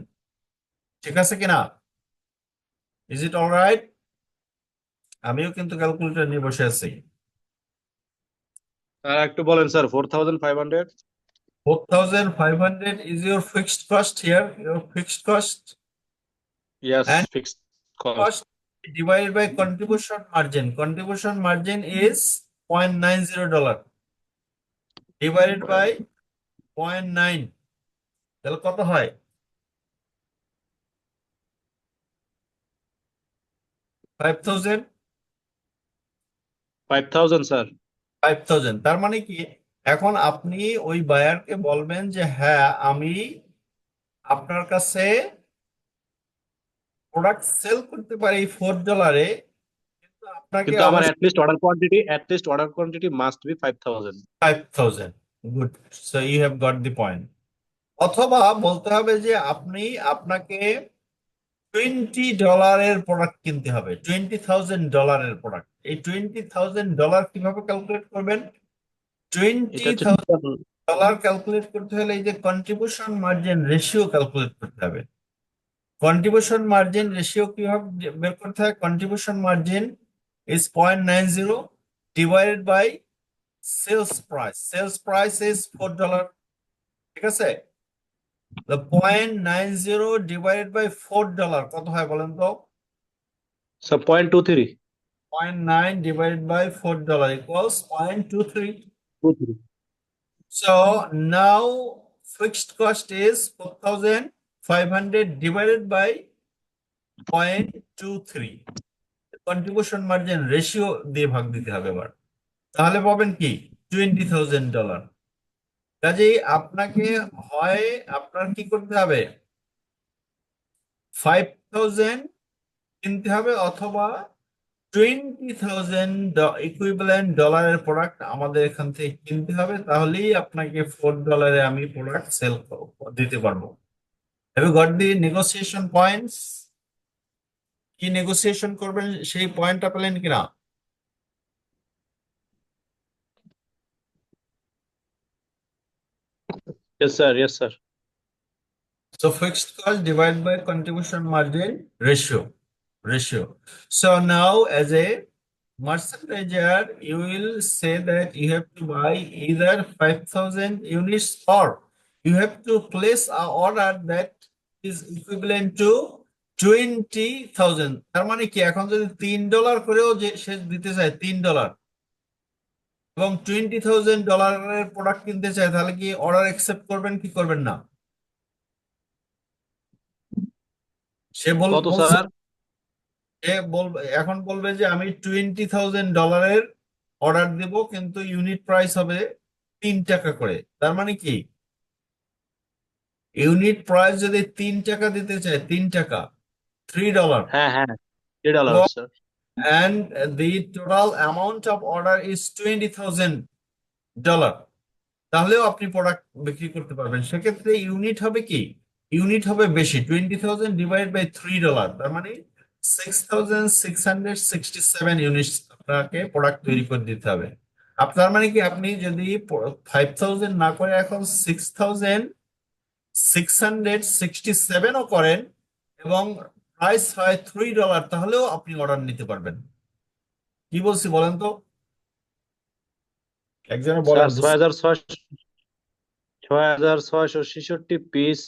ঠিক আছে কিনা? Is it all right? আমিও কিন্তু calculator নিয়ে বসে আছি। স্যার একটু বলেন sir 4,500 4,500 is your fixed cost here, your fixed cost. yes And fixed cost cost divided by contribution margin. Contribution margin is $0.90 divided by 0.9. তাহলে কত হয়? 5,000? 5,000 স্যার 5,000 তার মানে কি এখন আপনি ওই বায়ারকে বলবেন যে হ্যাঁ আমি আপনার কাছে প্রোডাক্ট সেল করতে পারি $4, কিন্তু আপনাকে কিন্তু আমার at least order quantity must be 5,000 5,000. Good, so you have got the point. অথবা বলতে হবে যে আপনাকে $20 প্রোডাক্ট কিনতে হবে, $20,000 প্রোডাক্ট। এই $20,000 কিভাবে ক্যালকুলেট করবেন? এটা হচ্ছে $20,000 ক্যালকুলেট করতে হলে এই যে কন্ট্রিবিউশন মার্জিন রেশিও ক্যালকুলেট করতে হবে। কন্ট্রিবিউশন মার্জিন রেশিও কিভাবে বের করতে হয়? Contribution margin is 0.90 divided by sales price. Sales price is $4. ঠিক আছে? The 0.90 divided by $4 কত হয় বলেন তো? Sir 0.23 0.9 divided by $4 equals 0.23. 23 So now fixed cost is 4,500 divided by 0.23. Contribution margin ratio দিয়ে ভাগ দিতে হবে এবার। তাহলে পাবেন কি? $20,000. কাজেই আপনাকে হয় আপনার কি করতে হবে? 5,000 কিনতে হবে অথবা 20,000 ইকুইভ্যালেন্ট ডলারের প্রোডাক্ট আমাদের এখান থেকে কিনতে হবে, তাহলেই আপনাকে $4 আমি প্রোডাক্ট সেল দিতে পারবো। Have you got the negotiation points? কি নেগোসিয়েশন করবেন সেই পয়েন্টটা পেলেন কিনা? Yes, sir. Yes, sir. So fixed cost divided by contribution margin ratio. So now as a merchandiser, you will say that you have to buy either 5,000 units or you have to place an order that is equivalent to 20,000. তার মানে কি এখন যদি $3 করেও যে সে দিতে চায় $3 এবং $20,000 প্রোডাক্ট কিনতে চায় তাহলে কি অর্ডার অ্যাকসেপ্ট করবেন কি করবেন না? সে কত বলছে স্যার? এখন বলবে যে আমি $20,000 অর্ডার দেব কিন্তু ইউনিট প্রাইস হবে $3 করে। তার মানে কি ইউনিট প্রাইস যদি $3 দিতে চায় $3 $3 হ্যাঁ হ্যাঁ, $3, এবং sir. and the total amount of order is $20,000 তাহলেও আপনি প্রোডাক্ট বিক্রি করতে পারবেন। সেক্ষেত্রে ইউনিট হবে কি ইউনিট হবে বেশি 20,000 ডিভাইড বাই $3 তার মানে 6,667 ইউনিট আপনাকে প্রোডাক্ট তৈরি করে দিতে হবে। আপনার মানে কি আপনি যদি 5,000 না করে এখন 6,667ও করেন এবং প্রাইস হয় $3 তাহলেও আপনি অর্ডার নিতে পারবেন। কি বলছি বলেন তো? একজনে বলেন স্যার 6,666 পিস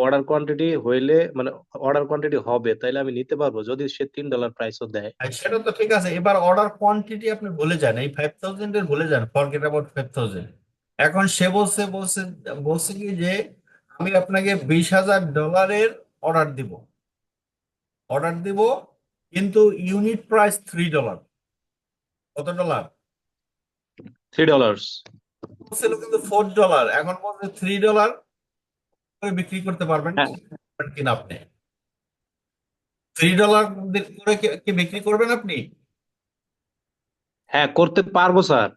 অর্ডার কোয়ান্টিটি হইলে, মানে অর্ডার কোয়ান্টিটি হবে, তাইলে আমি নিতে পারবো যদি সে $3 প্রাইসও দেয়। আর সেটা তো ঠিক আছে, এবার অর্ডার কোয়ান্টিটি আপনি ভুলে যান, এই 5,000 এর ভুলে যান, ফরগেট অ্যাবাউট 5,000। এখন সে বলছে বলছে বলছে কি যে আমি আপনাকে $20,000 অর্ডার দিব কিন্তু ইউনিট প্রাইস $3। কত ডলার $3। বলছিল? কিন্তু $4। এখন বলছে $3 করে বিক্রি করতে পারবেন হ্যাঁ কিনা আপনি? $3 করে কি বিক্রি করবেন আপনি? হ্যাঁ, করতে পারবো স্যার।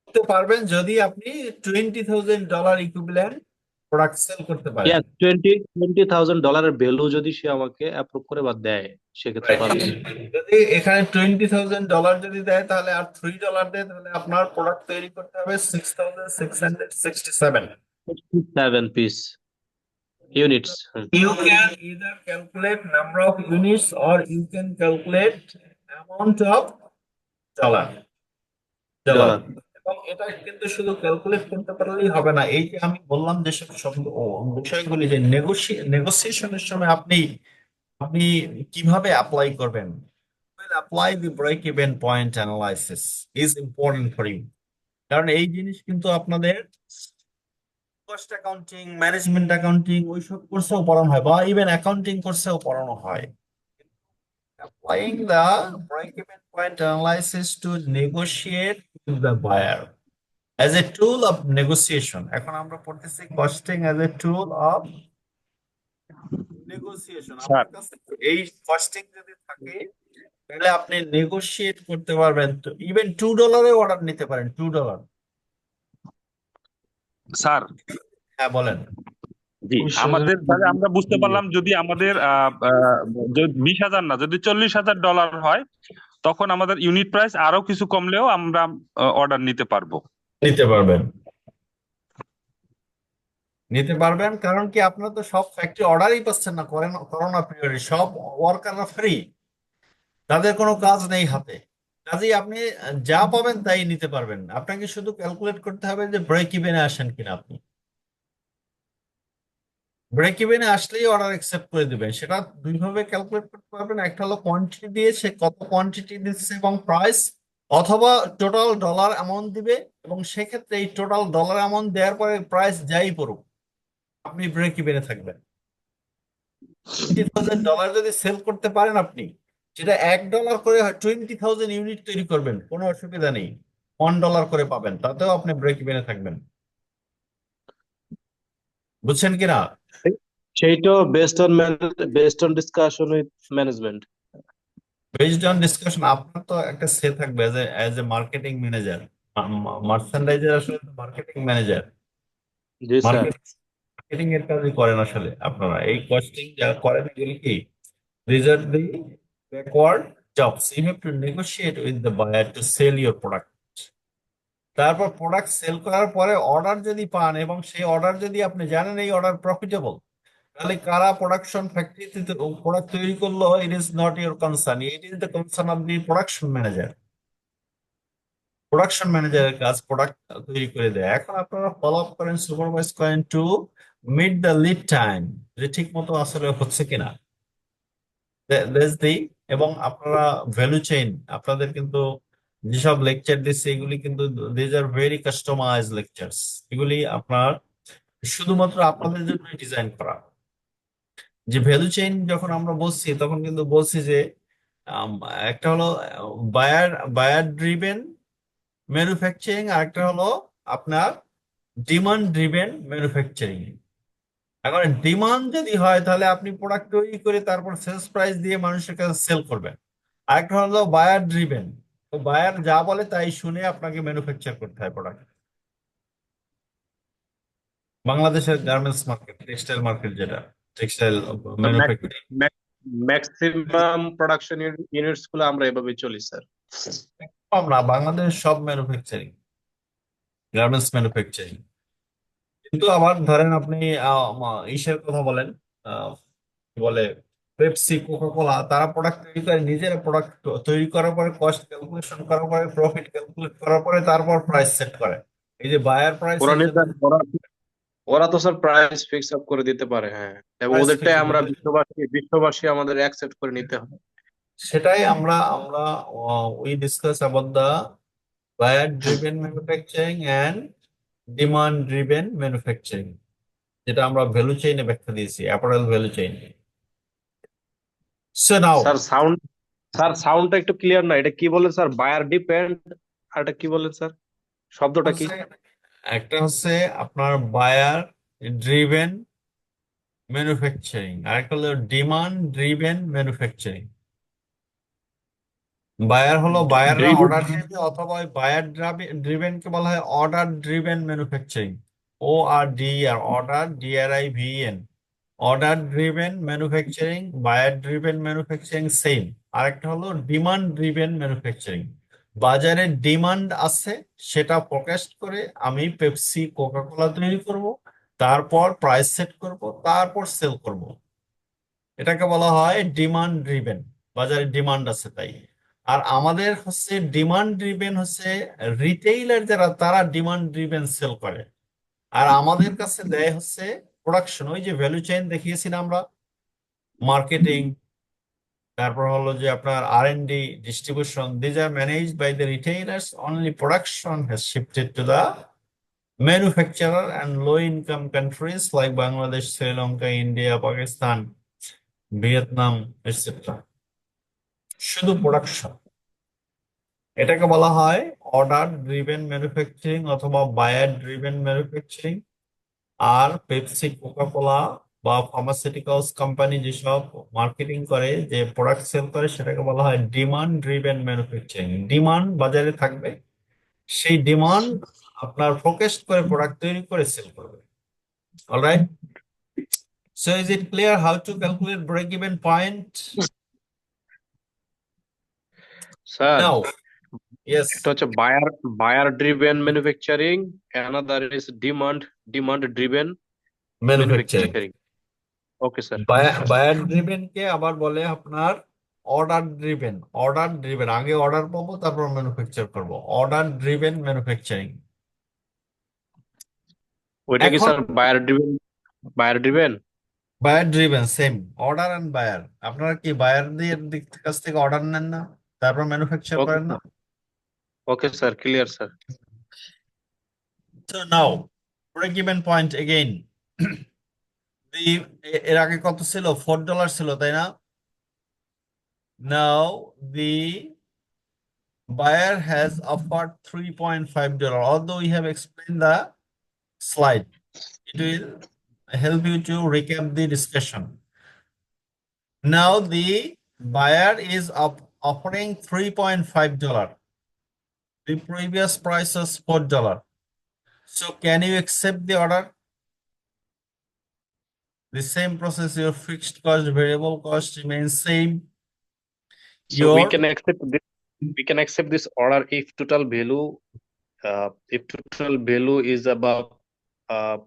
করতে পারবেন যদি আপনি $20,000 ইকুইভ্যালেন্ট প্রোডাক্ট সেল করতে পারেন। ইয়াস, $20,000 ভ্যালু যদি সে আমাকে অ্যাপ্রুভ করে বা দেয়, সেক্ষেত্রে পারবো। যদি এখানে $20,000 যদি দেয় তাহলে আর $3 দেয় তাহলে আপনার প্রোডাক্ট তৈরি করতে হবে 6,667। 7 piece units. You can either calculate number of units or you can calculate amount of dollar. Dollar. এবং এটা কিন্তু শুধু ক্যালকুলেট করতে পারলেই হবে না, এই যে আমি বললাম যে সব বিষয়গুলি যে নেগোসিয়েশনের সময় আপনি আপনি কিভাবে অ্যাপ্লাই করবেন, apply the break even point analysis is important for you, কারণ এই জিনিস কিন্তু আপনাদের কস্ট অ্যাকাউন্টিং, ম্যানেজমেন্ট অ্যাকাউন্টিং ওইসব কোর্সেও পড়ানো হয় বা ইভেন অ্যাকাউন্টিং কোর্সেও পড়ানো হয়। Applying the break-even point analysis to negotiate with the buyer as a tool of negotiation. এখন আমরা পড়তেছি costing as a tool of negotiation. Sir আপনার কাছে এই কস্টিং যদি থাকে তাহলে আপনি নেগোশিয়েট করতে পারবেন, তো ইভেন $2 অর্ডার নিতে পারেন। $2। স্যার হ্যাঁ বলেন। জি, আমাদের তাহলে আমরা বুঝতে পারলাম যদি আমাদের 20,000 না, যদি $40,000 হয় তখন আমাদের ইউনিট প্রাইস আরো কিছু কমলেও আমরা অর্ডার নিতে পারবো। নিতে পারবেন কারণ কি আপনারা তো সব ফ্যাক্টরি অর্ডারই পাচ্ছেন না, করোনা পিরিয়ডে সব ওয়ার্কাররা ফ্রি, তাদের কোনো কাজ নেই হাতে, কাজেই আপনি যা পাবেন তাই নিতে পারবেন। আপনাকে শুধু ক্যালকুলেট করতে হবে যে ব্রেক ইভেনে আসেন কিনা। আপনি ব্রেক ইভেনে আসলেই অর্ডার অ্যাকসেপ্ট করে দিবেন। সেটা দুইভাবে ক্যালকুলেট করতে পারবেন, একটা হলো কোয়ান্টিটি দিয়ে সে কত কোয়ান্টিটি দিচ্ছে এবং প্রাইস, অথবা টোটাল ডলার অ্যামাউন্ট দিবে এবং সেক্ষেত্রে এই টোটাল ডলার অ্যামাউন্ট দেওয়ার পরে প্রাইস যাই পড়ুক আপনি ব্রেক ইভেনে থাকবেন। $20,000 যদি সেল করতে পারেন আপনি, সেটা $1 করে 20,000 ইউনিট তৈরি করবেন, কোনো অসুবিধা নেই, $1 করে পাবেন, তাতেও আপনি ব্রেক ইভেনে থাকবেন। বুঝছেন কিনা? সেইটাও based on discussion with management. Based on discussion, আপনার তো একটা সে থাকবে as a marketing manager, merchandiser আসলে মার্কেটিং ম্যানেজার। জি স্যার। মার্কেটিং মার্কেটিং এর কাজই করেন আসলে আপনারা। এই কস্টিং যারা করেন এগুলি কি, these are the backward jobs. You have to negotiate with the buyer to sell your product. তারপর প্রোডাক্ট সেল করার পরে অর্ডার যদি পান এবং সেই অর্ডার যদি আপনি জানেন এই অর্ডার প্রফিটেবল, তাহলে কারা প্রোডাকশন ফ্যাক্টরিতে প্রোডাক্ট তৈরি করলো, it is not your concern, it is the concern of the production manager. Production ম্যানেজারের কাজ প্রোডাক্ট তৈরি করে দেয়। এখন আপনারা ফলো আপ করেন, সুপারভাইজ করেন to meet the lead time, যে ঠিক মতো আসলে হচ্ছে কিনা। That's the, এবং আপনারা ভ্যালু চেইন, আপনাদের কিন্তু যেসব লেকচার দিচ্ছে এগুলি কিন্তু these are very customise lectures. এগুলি আপনার শুধুমাত্র আপনাদের জন্য ডিজাইন করা। যে ভ্যালু চেইন যখন আমরা বলছি তখন কিন্তু বলছি যে আম, একটা হলো বায়ার বায়ার ড্রিভেন ম্যানুফ্যাকচারিং, আর একটা হলো আপনার ডিমান্ড ড্রিভেন ম্যানুফ্যাকচারিং। এখন ডিমান্ড যদি হয় তাহলে আপনি প্রোডাক্ট তৈরি করে তারপর সেলস প্রাইস দিয়ে মানুষের কাছে সেল করবেন। আরেকটা হলো বায়ার ড্রিভেন, তো বায়ার যা বলে তাই শুনে আপনাকে ম্যানুফ্যাকচার করতে হয় প্রোডাক্ট। বাংলাদেশের গার্মেন্টস মার্কেট, টেক্সটাইল মার্কেট, যেটা textile manufacturing, maximum production units গুলো আমরা এভাবে চলি স্যার। আমরা বাংলাদেশ সব ম্যানুফ্যাকচারিং, গার্মেন্টস ম্যানুফ্যাকচারিং। কিন্তু আবার ধরেন আপনি ইসের কথা বলেন, কি বলে, পেপসি, কোকা কোলা, তারা প্রোডাক্ট তৈরি করে, নিজেরা প্রোডাক্ট তৈরি করার পরে কস্ট ক্যালকুলেশন করার পরে প্রফিট ক্যালকুলেট করার পরে তারপর প্রাইস সেট করে। এই যে বায়ার প্রাইস, ওরা নিজের ওরা তো স্যার প্রাইস ফিক্স আপ করে দিতে পারে, হ্যাঁ, এবং ওদেরটাই আমরা বিশ্ববাসী আমাদের অ্যাকসেপ্ট করে নিতে হবে। সেটাই আমরা আমরা we discuss about the buyer driven manufacturing and demand driven manufacturing, যেটা আমরা ভ্যালু চেইনে ব্যাখ্যা দিয়েছি, apparel value chain. So now সাউন্ডটা একটু ক্লিয়ার না, এটা কি বলেন স্যার? বায়ার ডিপেন্ড, আর এটা কি বলেন স্যার? শব্দটা কি? একটা হচ্ছে আপনার বায়ার ড্রিভেন ম্যানুফ্যাকচারিং, আর একটা হলো ডিমান্ড ড্রিভেন ম্যানুফ্যাকচারিং। বায়ার হলো বায়াররা অর্ডার দেবে, অথবা বায়ার ড্রিভেন কে বলা হয় order driven manufacturing, O R D R order DRIVEN, order driven manufacturing, buyer driven manufacturing same. আরেকটা হলো ডিমান্ড ড্রিভেন ম্যানুফ্যাকচারিং, বাজারে ডিমান্ড আছে সেটা প্রকাশ করে আমি পেপসি, কোকা কোলা তৈরি করব, তারপর প্রাইস সেট করব, তারপর সেল করব। এটাকে বলা হয় ডিমান্ড ড্রিভেন, বাজারে ডিমান্ড আছে তাই। আর আমাদের হচ্ছে ডিমান্ড ড্রিভেন হচ্ছে রিটেইলার যারা, তারা ডিমান্ড ড্রিভেন সেল করে। আর আমাদের কাছে দেয় হচ্ছে প্রোডাকশন, ওই যে ভ্যালু চেইন দেখিয়েছি না আমরা, মার্কেটিং, তারপর হলো যে আপনার R&D, distribution, these are managed by the retailers, only production has shifted to the manufacturer and low income countries like Bangladesh, Sri Lanka, India, Pakistan, Vietnam, etcetera. শুধু প্রোডাকশন, এটাকে বলা হয় অর্ডার ড্রিভেন ম্যানুফ্যাকচারিং অথবা বায়ার ড্রিভেন ম্যানুফ্যাকচারিং। আর পেপসি, কোকা কোলা বা pharmaceuticals company যেসব marketing করে, যে প্রোডাক্ট সেল করে, সেটাকে বলা হয় ডিমান্ড ড্রিভেন ম্যানুফ্যাকচারিং। ডিমান্ড বাজারে থাকবে, সেই ডিমান্ড আপনার ফোকাস করে প্রোডাক্ট তৈরি করে সেল করবে। Alright, so is it clear how to calculate break even point? Sir now, yes, একটা হচ্ছে buyer driven manufacturing, another is demand driven manufacturing. Manufacturing. Okay sir. Buyer driven কে আবার বলে আপনার অর্ডার ড্রিভেন। অর্ডার ড্রিভেন, আগে order পাবো তারপর manufacture করব, অর্ডার ড্রিভেন ম্যানুফ্যাকচারিং। ওইটা কি এখন sir buyer driven? Buyer driven same, order and buyer. আপনারা কি বায়ারদের দিক কাছ থেকে অর্ডার নেন না, তারপর ম্যানুফ্যাকচার ওকে করেন না? Okay sir, clear sir. So now, break even point again. এর আগে কত ছিল? $4 ছিল, তাই না? Now the buyer has offered $3.5. Although we have explained the slide, it will help you to recap the discussion. Now the buyer is offering $3.5. The previous price was $4. So can you accept the order? The same process, your fixed cost, variable cost remains same. So we Your can accept this. We can accept this order if total value, is above uh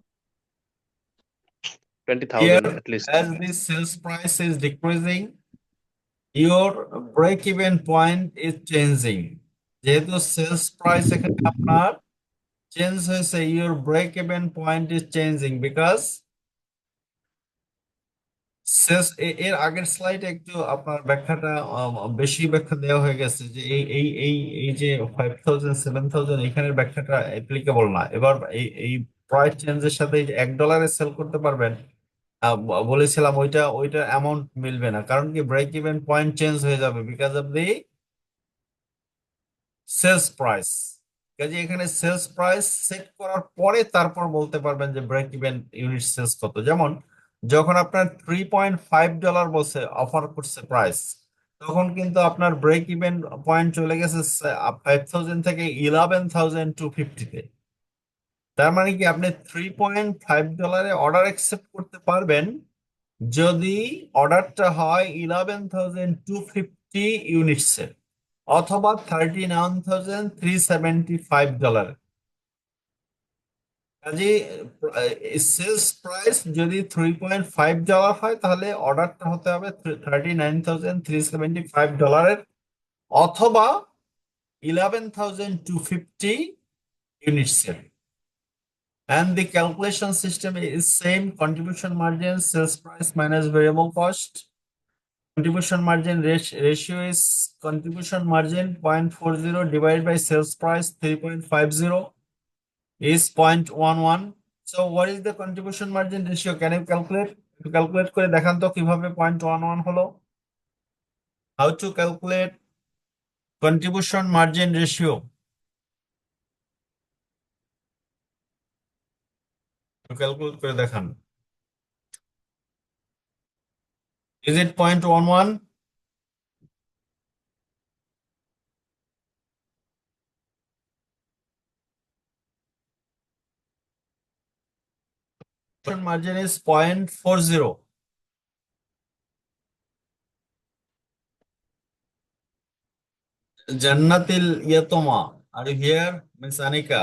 here, 20,000 at least. as the sales price is decreasing, your break-even point is changing. যেহেতু sales price এখানে আপনার change হয়েছে, your break-even point is changing because শেষ এর আগের স্লাইডে একটু আপনার ব্যাখ্যাটা বেশি ব্যাখ্যা দেওয়া হয়ে গেছে যে এই যে 5,000 7,000 এখানের ব্যাখ্যাটা অ্যাপ্লিকেবল না। এবার এই প্রাইস চেঞ্জের সাথে এই যে $1 সেল করতে পারবেন, বলেছিলাম ওইটা অ্যামাউন্ট মিলবে না, কারণ কি ব্রেক ইভেন পয়েন্ট চেঞ্জ হয়ে যাবে because of the sales price. কাজে এখানে সেলস প্রাইস সেট করার পরে তারপর বলতে পারবেন যে ব্রেক ইভেন ইউনিট সেলস কত। যেমন যখন আপনার $3.5 বলছে অফার করছে প্রাইস, তখন কিন্তু আপনার ব্রেক ইভেন পয়েন্ট চলে গেছে 5,000 থেকে 11,250-তে। তার মানে কি আপনি $3.5 অর্ডার অ্যাকসেপ্ট করতে পারবেন যদি অর্ডারটা হয় 11,250 ইউনিটসের অথবা $39,375। কাজে সেলস প্রাইস যদি $3.5 হয় তাহলে অর্ডারটা হতে হবে $39,375 অথবা 11,250 ইউনিটসের। And the calculation system is same: contribution margin, sales price minus variable cost. Contribution margin ratio is contribution margin 0.40 divided by sales price 3.50 is 0.11. So what is the contribution margin ratio? Can you calculate? Calculate করে দেখান তো কিভাবে 0.11 হলো? How to calculate contribution margin ratio? Calculate করে দেখান। Is it 0.11? Margin is 0.40. Jannatil Yatoma, are you here, Miss Anika?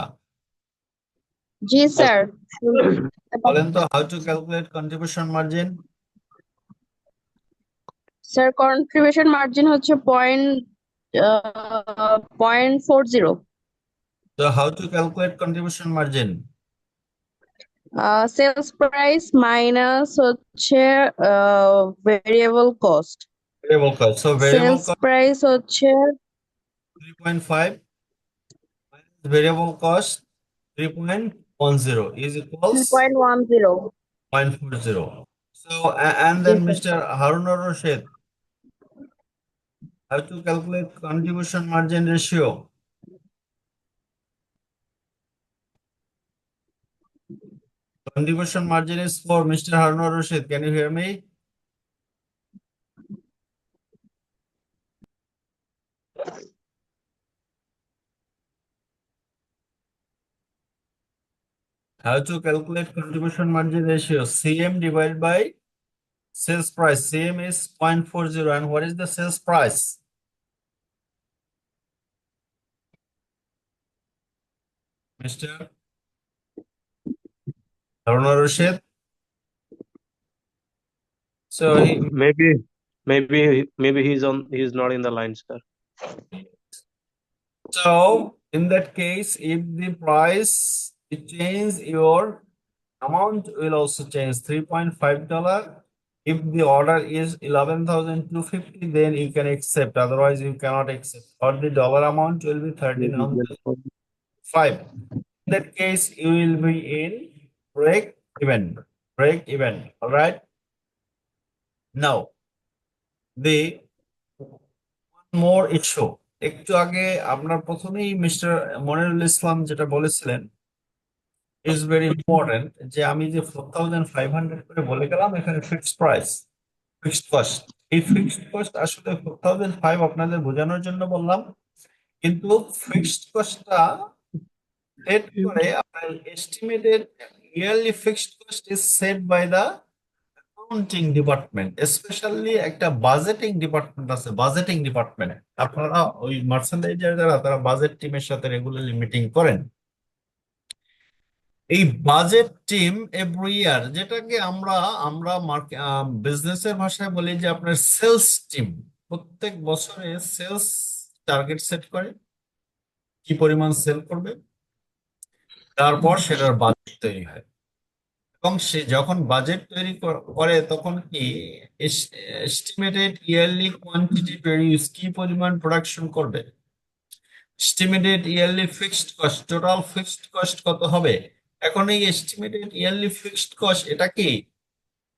জি sir বলেন তো how to calculate contribution margin? Sir contribution margin হচ্ছে 0.40 So how to calculate contribution margin? Sales price minus হচ্ছে variable cost. Variable cost. So variable sales cost price হচ্ছে 3.5 minus variable cost 3.10 is equals 3.10। 0.40. So and G then sir Mr. Harun Rashid, how to calculate contribution margin ratio? Contribution margin is for Mr. Harun Rashid. Can you hear me? How to calculate contribution margin ratio? CM divided by sales price. CM is 0.40. And what is the sales price? Mr. Harun Rashid. So Maybe he's not in the line, sir. So in that case, if the price it change, your amount will also change $3.5. If the order is 11,250, then you can accept. Otherwise, you cannot accept. Or the dollar amount will be 39,500. In that case, you will be in break even. Break even. All right. Now, the one more issue. একটু আগে আপনার প্রথমেই mister Monirul ইসলাম যেটা বলেছিলেন is very important, যে আমি যে 4,500 করে বলে গেলাম এখানে ফিক্সড প্রাইস, ফিক্সড কস্ট। এই ফিক্সড কস্ট আসলে 4,500 আপনাদের বোঝানোর জন্য বললাম, কিন্তু ফিক্সড কস্টটা সেট করে আপনার estimated yearly fixed cost is set by the accounting department, specially একটা বাজেটিং ডিপার্টমেন্ট আছে, বাজেটিং ডিপার্টমেন্ট। আপনারা ওই মার্চেন্ডাইজার যারা তারা বাজেট টিমের সাথে রেগুলারলি মিটিং করেন। এই বাজেট টিম এভরি ইয়ার, যেটাকে আমরা আমরা বিজনেসের ভাষায় বলি যে আপনার সেলস টিম, প্রত্যেক বছরে সেলস টার্গেট সেট করে কি পরিমাণ সেল করবে, তারপর সেটার বাজেট তৈরি হয়। এবং সে যখন বাজেট তৈরি করে তখন কি এস্টিমেটেড ইয়ারলি কোয়ান্টিটি প্রডিউস, কি পরিমাণ প্রোডাকশন করবে, estimated yearly fixed cost, total fixed cost কত হবে। এখন এই এস্টিমেটেড ইয়ারলি ফিক্সড কস্ট এটা কি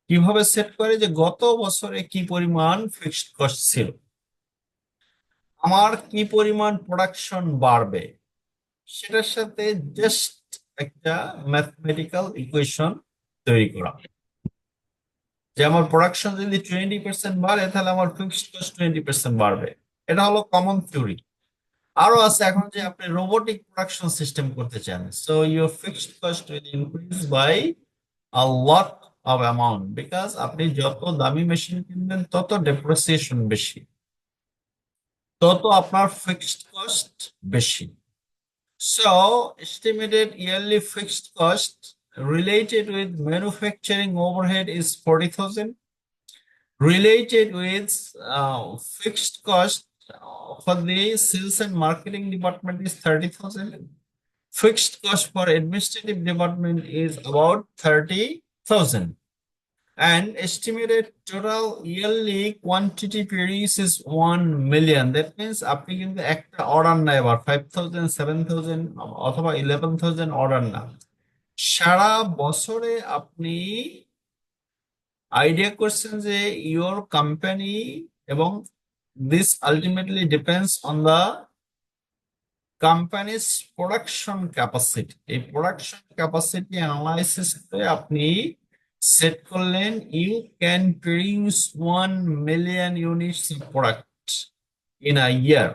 কিভাবে সেট করে, যে গত বছরে কি পরিমাণ ফিক্সড কস্ট ছিল, আমার কি পরিমাণ প্রোডাকশন বাড়বে, সেটার সাথে জাস্ট একটা ম্যাথমেটিক্যাল ইকুয়েশন তৈরি করা। যে আমার প্রোডাকশন যদি 20% বাড়ে তাহলে আমার ফিক্সড কস্ট 20% বাড়বে। এটা হলো কমন থিওরি। আরো আছে, এখন যে আপনি রোবোটিক প্রোডাকশন সিস্টেম করতে চান, so your fixed cost will increase by a lot of amount, because আপনি যত দামি মেশিন কিনবেন তত ডেপ্রিসিয়েশন বেশি, তত আপনার ফিক্সড কস্ট বেশি। So, estimated yearly fixed cost related with manufacturing overhead is 40,000. Related with fixed cost for the sales and marketing department is 30,000. Fixed cost for administrative department is about 30,000. And estimated total yearly quantity produced is 1 million. That means আপনি কিন্তু একটা order না, এবার 5,000, 7,000 অথবা 11,000 order না, সারা বছরে আপনি idea করছেন যে ইওর কোম্পানি, এবং this ultimately depends on the company's production capacity. এই প্রোডাকশন ক্যাপাসিটি অ্যানালাইসিস করে আপনি সেট করলেন you can produce 1 million units of product in a year.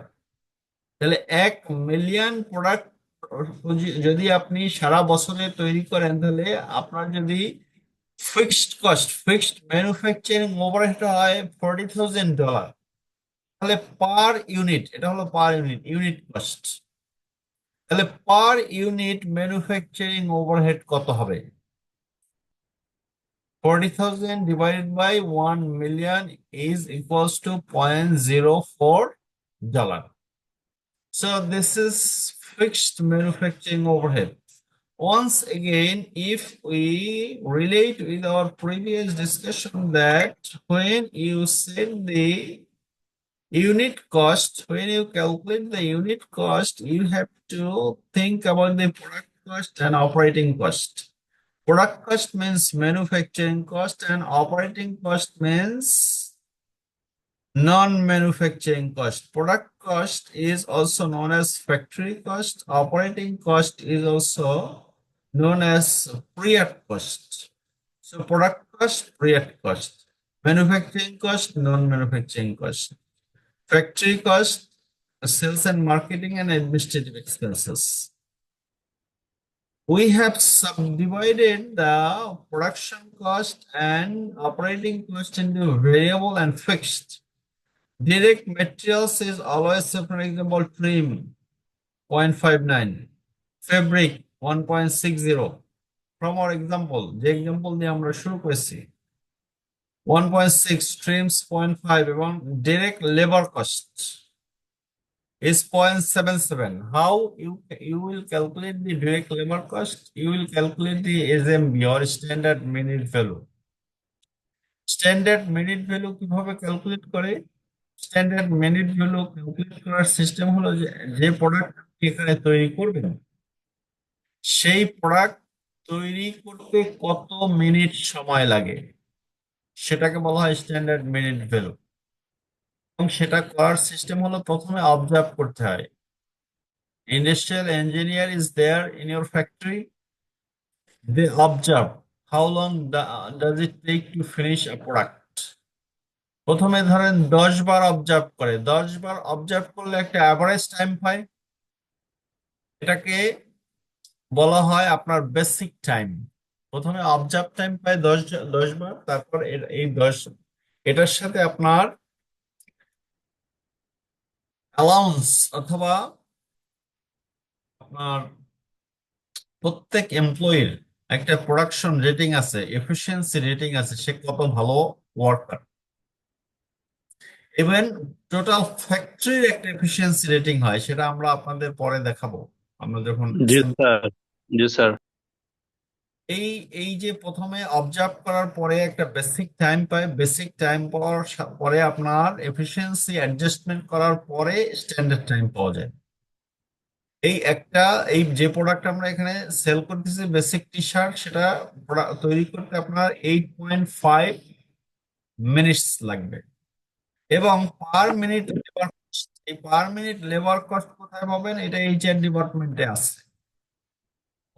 তাহলে 1 মিলিয়ন প্রোডাক্ট যদি আপনি সারা বছরে তৈরি করেন, তাহলে আপনার যদি fixed cost, fixed manufacturing overhead হয় $40,000, তাহলে পার ইউনিট, এটা হলো পার ইউনিট, ইউনিট কস্ট, তাহলে পার ইউনিট ম্যানুফ্যাকচারিং ওভারহেড কত হবে? 40,000 divided by 1 million is equals to $0.04. So this is fixed manufacturing overhead. Once again, if we relate with our previous discussion that when you set the unit cost, when you calculate the unit cost, you have to think about the product cost and operating cost. Product cost means manufacturing cost, and operating cost means non-manufacturing cost. Product cost is also known as factory cost. Operating cost is also known as period cost. So product cost, period cost. Manufacturing cost, non-manufacturing cost. Factory cost, sales and marketing and administrative expenses. We have subdivided the production cost and operating cost into variable and fixed. Direct materials is always, say, for example, trim 0.59, fabric 1.60. From our example, the example দিয়ে আমরা শুরু করেছি, 1.6, trims 0.5, এবং direct labor cost is 0.77. How you will calculate the direct labor cost? You will calculate the SMV or standard minute value. Standard minute value কিভাবে calculate করে? Standard minute value calculate করার system হলো যে product এখানে তৈরি করবেন, সেই product তৈরি করতে কত মিনিট সময় লাগে সেটাকে বলা হয় স্ট্যান্ডার্ড মিনিট ভ্যালু। এবং সেটা করার সিস্টেম হলো প্রথমে অবজার্ভ করতে হয়। Industrial engineer is there in your factory, they observe how long does it take to finish a product. প্রথমে ধরেন 10 বার অবজার্ভ করে, 10 বার অবজার্ভ করলে একটা অ্যাভারেজ টাইম পায়, এটাকে বলা হয় আপনার বেসিক টাইম। প্রথমে অবজার্ভ টাইম পায় 10 বার, তারপর এই 10 এটার সাথে আপনার অ্যালাউন্স অথবা আপনার প্রত্যেক এমপ্লয়ির একটা প্রোডাকশন রেটিং আছে, এফিসিয়েন্সি রেটিং আছে, সে কত ভালো ওয়ার্কার। ইভেন টোটাল ফ্যাক্টরির একটা এফিসিয়েন্সি রেটিং হয়, সেটা আমরা আপনাদের পরে দেখাবো আমরা যখন জি স্যার, জি স্যার। এই এই যে প্রথমে অবজার্ভ করার পরে একটা বেসিক টাইম পায়, বেসিক টাইম পাওয়ার পরে আপনার এফিসিয়েন্সি অ্যাডজাস্টমেন্ট করার পরে স্ট্যান্ডার্ড টাইম পাওয়া যায়। এই যে প্রোডাক্ট আমরা এখানে সেল করতেছি বেসিক টি শার্ট, সেটা তৈরি করতে আপনার 8.5 মিনিটস লাগবে। এবং পার মিনিট লেবার, এই পার মিনিট লেবার কস্ট কোথায় পাবেন? এটা এইচআর ডিপার্টমেন্টে আছে।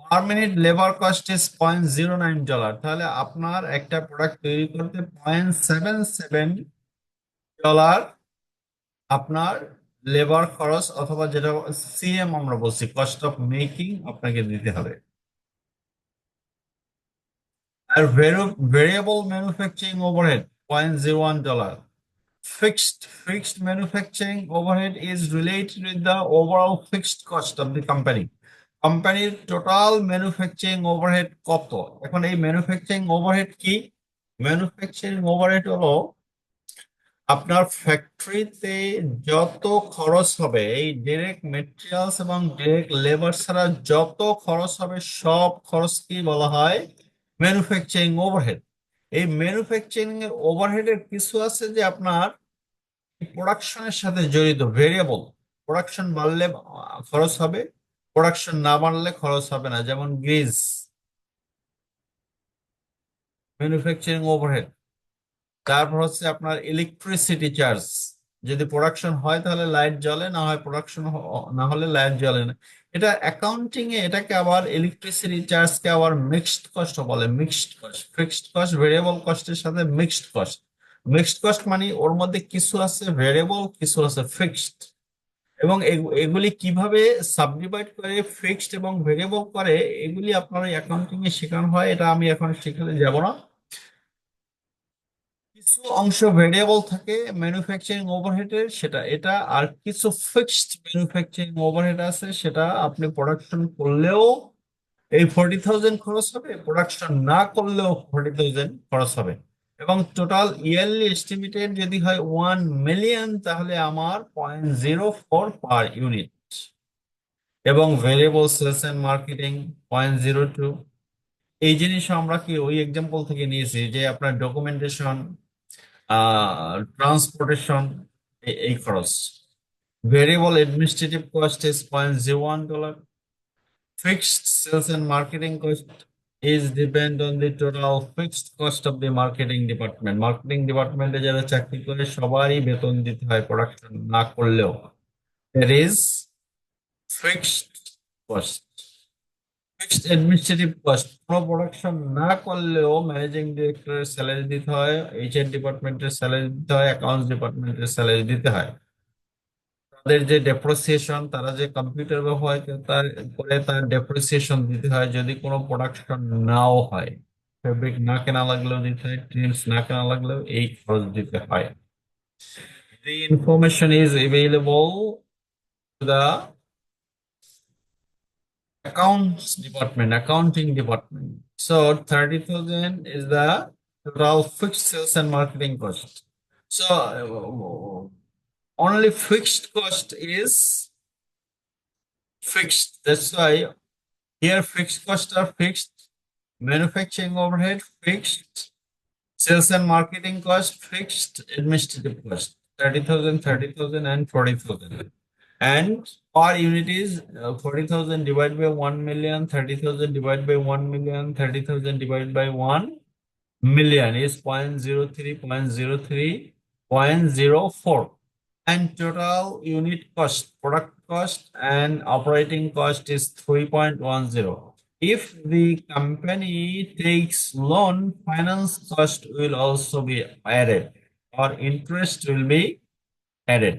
Per minute labour cost is $0.09। তাহলে আপনার একটা প্রোডাক্ট তৈরি করতে $0.77 আপনার লেবার খরচ অথবা যেটা সিএম আমরা বলছি, কস্ট অফ মেকিং, আপনাকে দিতে হবে। আর variable manufacturing overhead $0.01. Fixed manufacturing overhead is related with the overall fixed cost of the company. কোম্পানির টোটাল ম্যানুফ্যাকচারিং ওভারহেড কত? এখন এই ম্যানুফ্যাকচারিং ওভারহেড কি? ম্যানুফ্যাকচারিং ওভারহেড হলো আপনার ফ্যাক্টরিতে যত খরচ হবে, এই ডিরেক্ট মেটেরিয়ালস এবং ডিরেক্ট লেবার ছাড়া যত খরচ হবে, সব খরচকে বলা হয় ম্যানুফ্যাকচারিং ওভারহেড। এই ম্যানুফ্যাকচারিং এর ওভারহেডের কিছু আছে যে আপনার প্রোডাকশনের সাথে জড়িত, ভেরিয়েবল। প্রোডাকশন বাড়লে খরচ হবে, প্রোডাকশন না বাড়লে খরচ হবে না, যেমন গ্রিজ, ম্যানুফ্যাকচারিং ওভারহেড। তারপর হচ্ছে আপনার ইলেকট্রিসিটি চার্জ, যদি প্রোডাকশন হয় তাহলে লাইট জ্বলে, না হয় প্রোডাকশন না হলে লাইট জ্বলে না। এটা অ্যাকাউন্টিং এ এটাকে আবার ইলেকট্রিসিটি চার্জকে আবার মিক্সড কস্ট বলে। Mixed cost, fixed cost variable কস্টের সাথে মিক্সড কস্ট। মিক্সড কস্ট মানে ওর মধ্যে কিছু আছে ভেরিয়েবল, কিছু আছে ফিক্সড। এবং এগুলি কিভাবে সাবডিভাইড করে ফিক্সড এবং ভেরিয়েবল করে, এগুলি আপনার অ্যাকাউন্টিং এ শেখানো হয়, এটা আমি এখন শেখাতে যাব না। কিছু অংশ ভেরিয়েবল থাকে ম্যানুফ্যাকচারিং ওভারহেডের, সেটা এটা। আর কিছু ফিক্সড ম্যানুফ্যাকচারিং ওভারহেড আছে, সেটা আপনি প্রোডাকশন করলেও এই 40,000 খরচ হবে, প্রোডাকশন না করলেও 40,000 খরচ হবে। এবং টোটাল ইয়ারলি এস্টিমেটেড যদি হয় 1 মিলিয়ন, তাহলে আমার 0.04 পার ইউনিট। এবং ভেরিয়েবল সেলস এন্ড মার্কেটিং 0.02। এই জিনিস আমরা কি ওই এক্সাম্পল থেকে নিয়েছি, যে আপনার ডকুমেন্টেশন, ট্রান্সপোর্টেশন, এই খরচ। Variable administrative cost is $0.01. Fixed sales and marketing cost is depend on the total fixed cost of the marketing department. Marketing department এ যারা চাকরি করে সবারই বেতন দিতে হয় প্রোডাকশন না করলেও। There is fixed cost. Fixed administrative cost, কোনো প্রোডাকশন না করলেও ম্যানেজিং ডিরেক্টরের স্যালারি দিতে হয়, এইচআর ডিপার্টমেন্টের স্যালারি দিতে হয়, অ্যাকাউন্টস ডিপার্টমেন্টের স্যালারি দিতে হয়। তাদের যে ডেপ্রিসিয়েশন, তারা যে কম্পিউটার ব্যবহার করে তার ডেপ্রিসিয়েশন দিতে হয় যদি কোনো প্রোডাকশন নাও হয়। ফেব্রিক না কেনা লাগলেও দিতে হয়, ট্রিমস না কেনা লাগলেও এই খরচ দিতে হয়। The information is available to the accounts department, accounting department. So 30,000 is the total fixed sales and marketing cost. So only fixed cost is fixed. That's why here fixed costs are fixed, manufacturing overhead fixed, sales and marketing cost fixed, administrative cost 30,000, 30,000 and 40,000. And per unit is 40,000 divided by 1 million, 30,000 divided by 1 million, 30,000 divided by 1 million is 0.03, 0.03, 0.04. And total unit cost, product cost and operating cost is 3.10. If the company takes loan, finance cost will also be added, or interest will be added.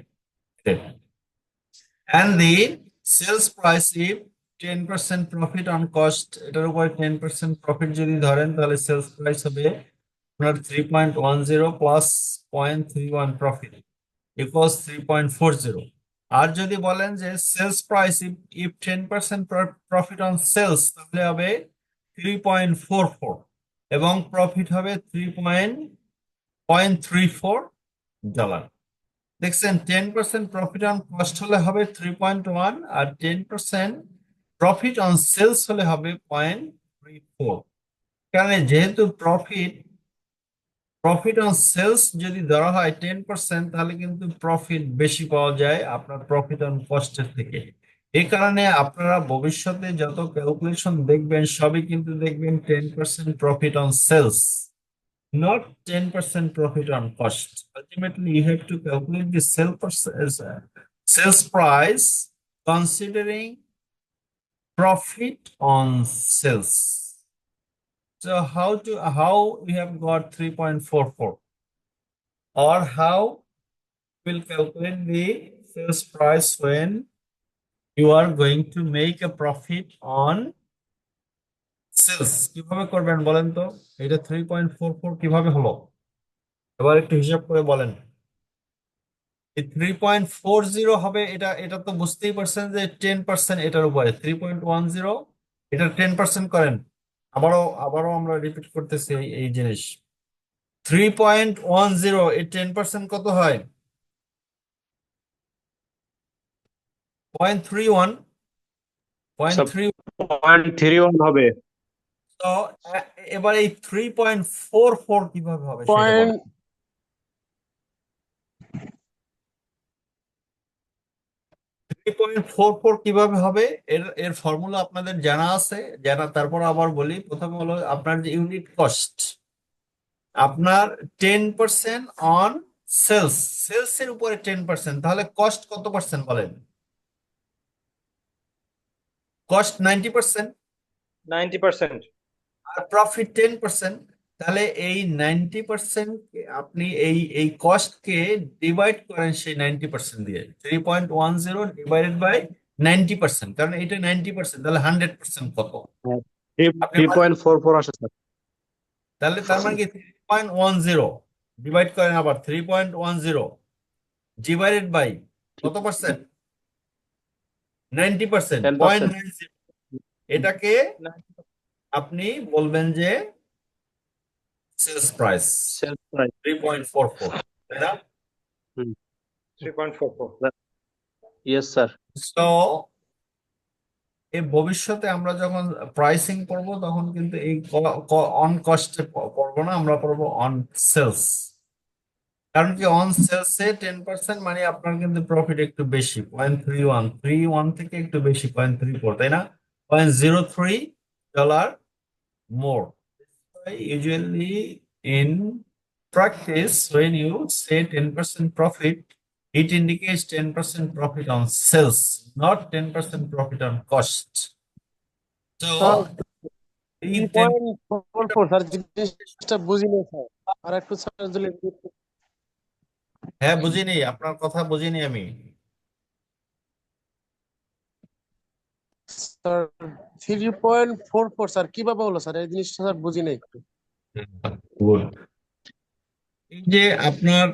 And the sales price, if 10% profit on cost, এটার উপরে 10% profit যদি ধরেন তাহলে sales price হবে আপনার 3.10 plus 0.31 profit equals 3.40। আর যদি বলেন যে sales price if 10% profit on sales তাহলে হবে 3.44 এবং প্রফিট হবে $0.34। দেখছেন 10% প্রফিট অন কস্ট হলে হবে 3.1 আর 10% প্রফিট অন সেলস হলে হবে 0.34। কারণ যেহেতু প্রফিট অন সেলস যদি ধরা হয় 10% তাহলে কিন্তু প্রফিট বেশি পাওয়া যায় আপনার প্রফিট অন কস্টের থেকে। এই কারণে আপনারা ভবিষ্যতে যত ক্যালকুলেশন দেখবেন সবই কিন্তু দেখবেন 10% profit on sales, not 10% profit on cost. Ultimately, you have to calculate the sales price considering profit on sales. So how we have got 3.44, or how we'll calculate the sales price when you are going to make a profit on sales? কিভাবে করবেন বলেন তো? এটা 3.44 কিভাবে হলো? এবার একটু হিসাব করে বলেন। এই 3.40 হবে, এটা তো বুঝতেই পারছেন যে 10% এটার উপরে 3.10, এটা 10% করেন। আবারও আমরা রিপিট করতেছি এই জিনিস। 3.10 এই 10% কত হয়? 0.31। 0.31 হবে। তো এবার এই 3.44 কিভাবে হবে সেটা বলেন। পয়েন্ট 3.44 কিভাবে হবে এর ফর্মুলা আপনাদের জানা আছে? তারপর আবার বলি, প্রথমে হলো আপনার যে ইউনিট কস্ট, আপনার 10% অন সেলস এর উপরে 10%, তাহলে কস্ট কত পার্সেন্ট বলেন? কস্ট 90% 90%। আর প্রফিট 10%। তাহলে এই 90% আপনি এই কস্টকে ডিভাইড করেন সেই 90% দিয়ে। 3.10 ডিভাইডেড বাই 90%, কারণ এটা 90%, তাহলে 100% কত? আপনি 3.44 আসে স্যার। তাহলে তার মানে কি 3.10 ডিভাইড করেন আবার 3.10 ডিভাইডেড বাই কত পার্সেন্ট? 90%, 10%। 0.90। এটাকে আপনি বলবেন যে সেলস প্রাইস সেলস প্রাইস। 3.44, তাই না? 3.44। Yes sir. সো এই ভবিষ্যতে আমরা যখন প্রাইসিং করব তখন কিন্তু এই অন কস্টে পড়বো না, আমরা পড়বো অন সেলস। কারণ কি অন সেলসে 10% মানে আপনার কিন্তু প্রফিট একটু বেশি, 0.31 থেকে একটু বেশি 0.34, তাই না? $0.03 more. Usually in practice, when you say 10% profit, it indicates 10% profit on sales, not 10% profit on cost. So, এই 10 3.44 স্যার, জিনিসটা বুঝিনি স্যার, আর একটু স্যার যদি হ্যাঁ বুঝিনি, আপনার কথা বুঝিনি আমি। স্যার 3.44 স্যার কিভাবে হলো স্যার, এই জিনিসটা স্যার বুঝিনি একটু। Good. এই যে আপনার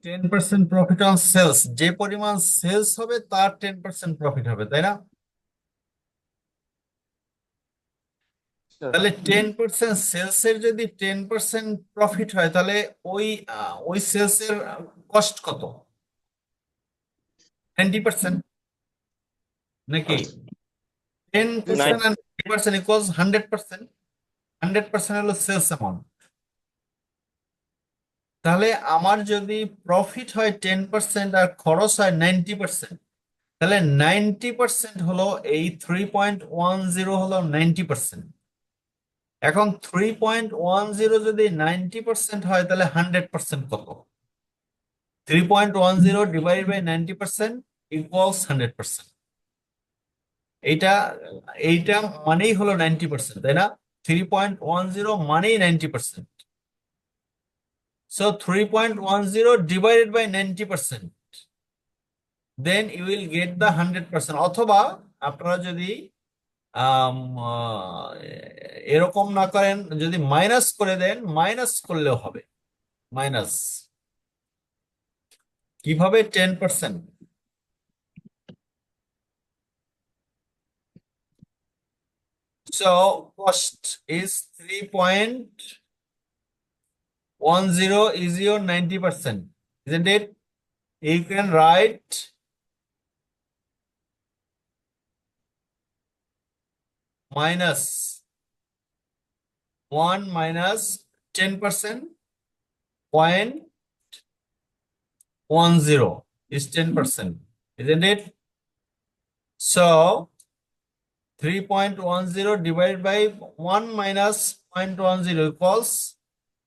10% প্রফিট অন সেলস, যে পরিমাণ সেলস হবে তার 10% প্রফিট হবে, তাই না? তাহলে 10% সেলস এর যদি 10% প্রফিট হয় তাহলে ওই সেলস এর কস্ট কত? 90% নাকি? 10% and 90% equals 100%। 100% হলো সেলস অ্যামাউন্ট। তাহলে আমার যদি প্রফিট হয় 10% আর খরচ হয় 90%, তাহলে 90% হলো এই 3.10 হলো 90%। এখন 3.10 যদি 90% হয় তাহলে 100% কত? 3.10 ডিভাইড বাই 90% ইকুয়ালস 100%। এইটা মানেই হলো 90%, তাই না? 3.10 মানেই 90%। So 3.10 divided by 90%, then you will get the 100%। অথবা আপনারা যদি আম, এরকম না করেন, যদি মাইনাস করে দেন, মাইনাস করলেও হবে। মাইনাস কিভাবে? 10%। So cost is 3.10 is your 90%, isn't it? You can write minus 1 minus 10%, 0.10 is 10%, isn't it? So 3.10 divided by 1 minus 0.10 equals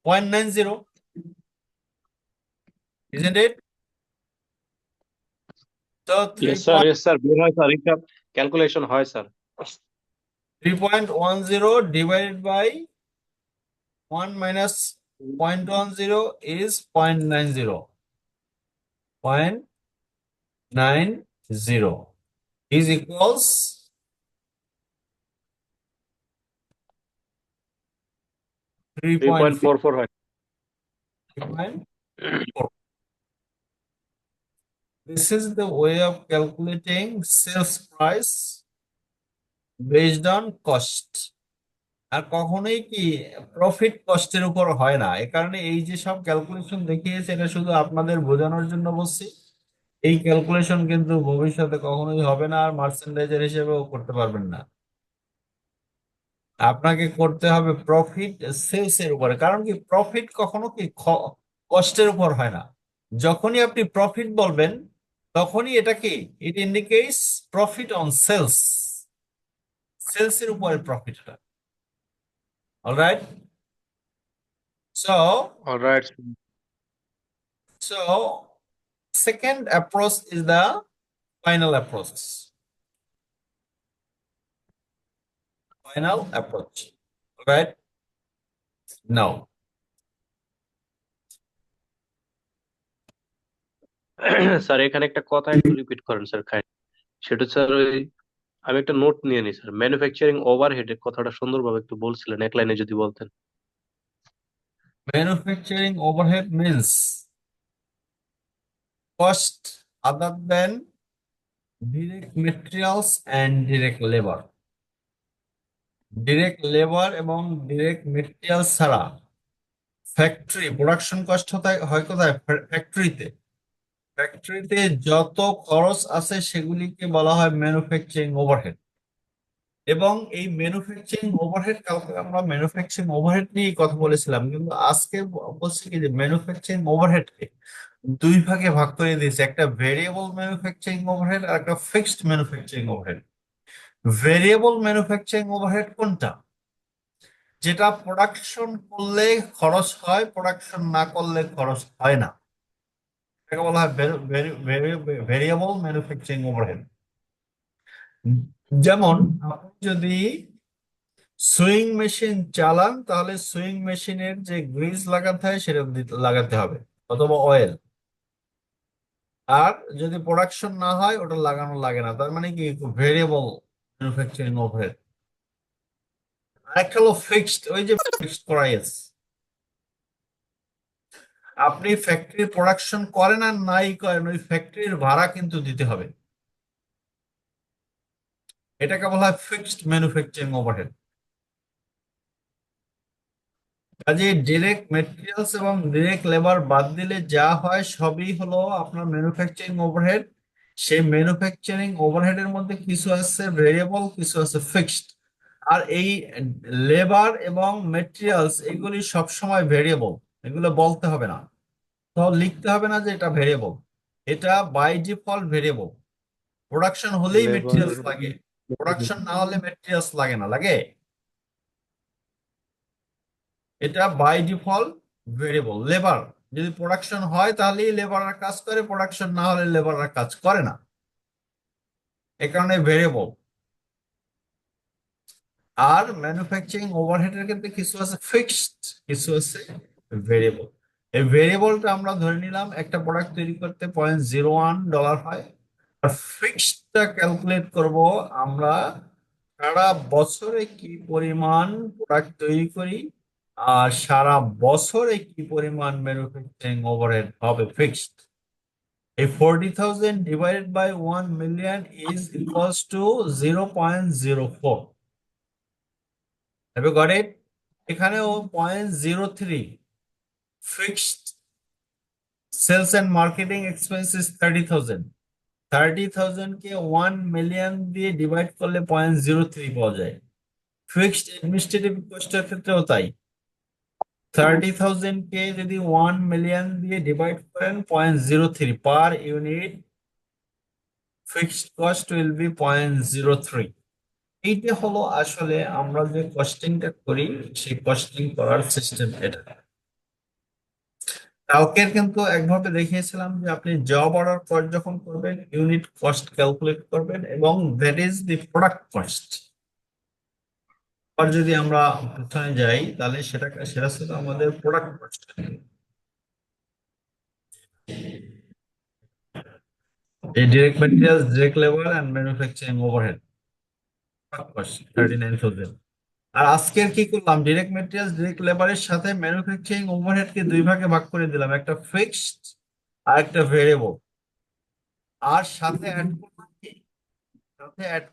0.90, isn't it? So yes sir, yes sir, বের হয় স্যার, এটা calculation হয় sir. 3.10 divided by 1 minus 0.10 is 0.90. 0.90 is equals 3.4. 3.44 হয়। 3.4. This is the way of calculating sales price based on cost. আর কখনোই কি profit কস্টের উপর হয় না। এ কারণে এই যে সব ক্যালকুলেশন দেখিয়েছে, এটা শুধু আপনাদের বোঝানোর জন্য বলছি। এই ক্যালকুলেশন কিন্তু ভবিষ্যতে কখনোই হবে না, আর মার্চেন্ডাইজার হিসেবেও করতে পারবেন না। আপনাকে করতে হবে প্রফিট সেলস এর উপরে। কারণ কি, প্রফিট কখনো কি কস্টের উপর হয় না। যখনই আপনি প্রফিট বলবেন, তখনই এটা কি, it indicates profit on sales. Sales এর উপরে প্রফিট এটা। Alright? So alright. So, second approach is the final approach. Final approach. Right? Now, sir এখানে একটা কথা একটু রিপিট করেন স্যার, খাই সেটা স্যার ওই আমি একটা নোট নিয়ে নিই স্যার। ম্যানুফ্যাকচারিং ওভারহেডের কথাটা সুন্দরভাবে একটু বলছিলেন, এক লাইনে যদি বলতেন। manufacturing overhead means cost other than direct materials and direct labor. Direct labor এবং direct materials ছাড়া ফ্যাক্টরি প্রোডাকশন কস্ট হয় কোথায়? ফ্যাক্টরিতে। ফ্যাক্টরিতে যত খরচ আছে সেগুলিকে বলা হয় ম্যানুফ্যাকচারিং ওভারহেড। এবং এই ম্যানুফ্যাকচারিং ওভারহেড, কালকে আমরা ম্যানুফ্যাকচারিং ওভারহেড নিয়ে কথা বলেছিলাম, কিন্তু আজকে বলছি কি যে ম্যানুফ্যাকচারিং ওভারহেডকে দুই ভাগে ভাগ করে দিয়েছে, একটা ভেরিয়েবল ম্যানুফ্যাকচারিং ওভারহেড আর একটা fixed manufacturing overhead. Variable manufacturing overhead কোনটা? যেটা প্রোডাকশন করলে খরচ হয়, প্রোডাকশন না করলে খরচ হয় না, এটাকে বলা হয় ভেরিয়েবল ম্যানুফ্যাকচারিং ওভারহেড। যেমন আপনি যদি সুইং মেশিন চালান, তাহলে সুইং মেশিনের যে গ্রিজ লাগাতে হয় সেটা লাগাতে হবে, অথবা অয়েল। আর যদি প্রোডাকশন না হয়, ওটা লাগানো লাগে না। তার মানে কি, ভেরিয়েবল ম্যানুফ্যাকচারিং ওভারহেড। আরেকটা হলো ফিক্সড, ওই যে ফিক্সড প্রাইস। আপনি ফ্যাক্টরি প্রোডাকশন করেন আর নাই করেন, ওই ফ্যাক্টরির ভাড়া কিন্তু দিতে হবে। এটাকে বলা হয় ফিক্সড ম্যানুফ্যাকচারিং ওভারহেড। কাজে ডিরেক্ট মেটেরিয়ালস এবং ডিরেক্ট লেবার বাদ দিলে যা হয় সবই হলো আপনার ম্যানুফ্যাকচারিং ওভারহেড। সেই ম্যানুফ্যাকচারিং ওভারহেডের মধ্যে কিছু আছে ভেরিয়েবল, কিছু আছে ফিক্সড। আর এই লেবার এবং মেটেরিয়ালস এগুলি সবসময় ভেরিয়েবল, এগুলো বলতে হবে না, তো লিখতে হবে না যে এটা ভেরিয়েবল। এটা বাই ডিফল্ট ভেরিয়েবল। প্রোডাকশন হলেই মেটেরিয়ালস লাগে, প্রোডাকশন না হলে মেটেরিয়ালস লাগে না, লাগে। এটা বাই ডিফল্ট ভেরিয়েবল। লেবার যদি প্রোডাকশন হয় তাহলেই লেবাররা কাজ করে, প্রোডাকশন না হলে লেবাররা কাজ করে না, এ কারণে ভেরিয়েবল। আর ম্যানুফ্যাকচারিং ওভারহেডের ক্ষেত্রে কিছু আছে ফিক্সড, কিছু আছে ভেরিয়েবল। এই ভেরিয়েবলটা আমরা ধরে নিলাম একটা প্রোডাক্ট তৈরি করতে $0.01 হয়, আর ফিক্সডটা ক্যালকুলেট করব আমরা সারা বছরে কি পরিমাণ প্রোডাক্ট তৈরি করি আর সারা বছরে কি পরিমাণ ম্যানুফ্যাকচারিং ওভারহেড হবে ফিক্সড। এই 40,000 divided by 1 million is equals to 0.04. Have you got it? এখানেও 0.03 fixed sales and marketing expense is 30,000. 30,000 K 1 million দিয়ে ডিভাইড করলে 0.03 পাওয়া যায়। ফিক্সড অ্যাডমিনিস্ট্রেটিভ কস্টের ক্ষেত্রেও তাই। 30,000 কে যদি 1 million দিয়ে ডিভাইড করেন 0.03 per unit fixed cost will be 0.03। এইটা হলো আসলে আমরা যে কস্টিংটা করি সেই কস্টিং করার সিস্টেম এটা। কালকের কিন্তু একভাবে দেখিয়েছিলাম যে আপনি জব অর্ডার কস্ট যখন করবেন ইউনিট কস্ট ক্যালকুলেট করবেন এবং that is the product cost. আর যদি আমরা প্রথমে যাই তাহলে সেটা ছিল আমাদের প্রোডাক্ট কস্ট। এই direct materials, direct labour and manufacturing overhead cost 39,000। আর আজকের কি করলাম, ডিরেক্ট ম্যাটেরিয়ালস ডিরেক্ট লেবারের সাথে ম্যানুফ্যাকচারিং ওভারহেড কে দুই ভাগে ভাগ করে দিলাম, একটা ফিক্সড আর একটা ভেরিয়েবল। আর সাথে অ্যাড করলাম কি, সাথে অ্যাড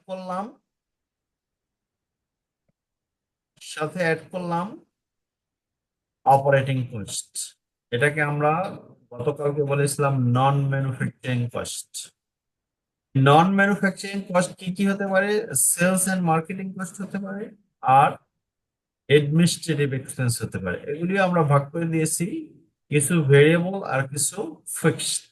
করলাম অপারেটিং কস্ট। এটাকে আমরা গতকালকে বলেছিলাম নন ম্যানুফ্যাকচারিং কস্ট। নন ম্যানুফ্যাকচারিং কস্ট কি কি হতে পারে? সেলস এন্ড মার্কেটিং কস্ট হতে পারে আর অ্যাডমিনিস্ট্রেটিভ এক্সপেন্স হতে পারে। এগুলি আমরা ভাগ করে দিয়েছি কিছু ভেরিয়েবল আর কিছু fixed.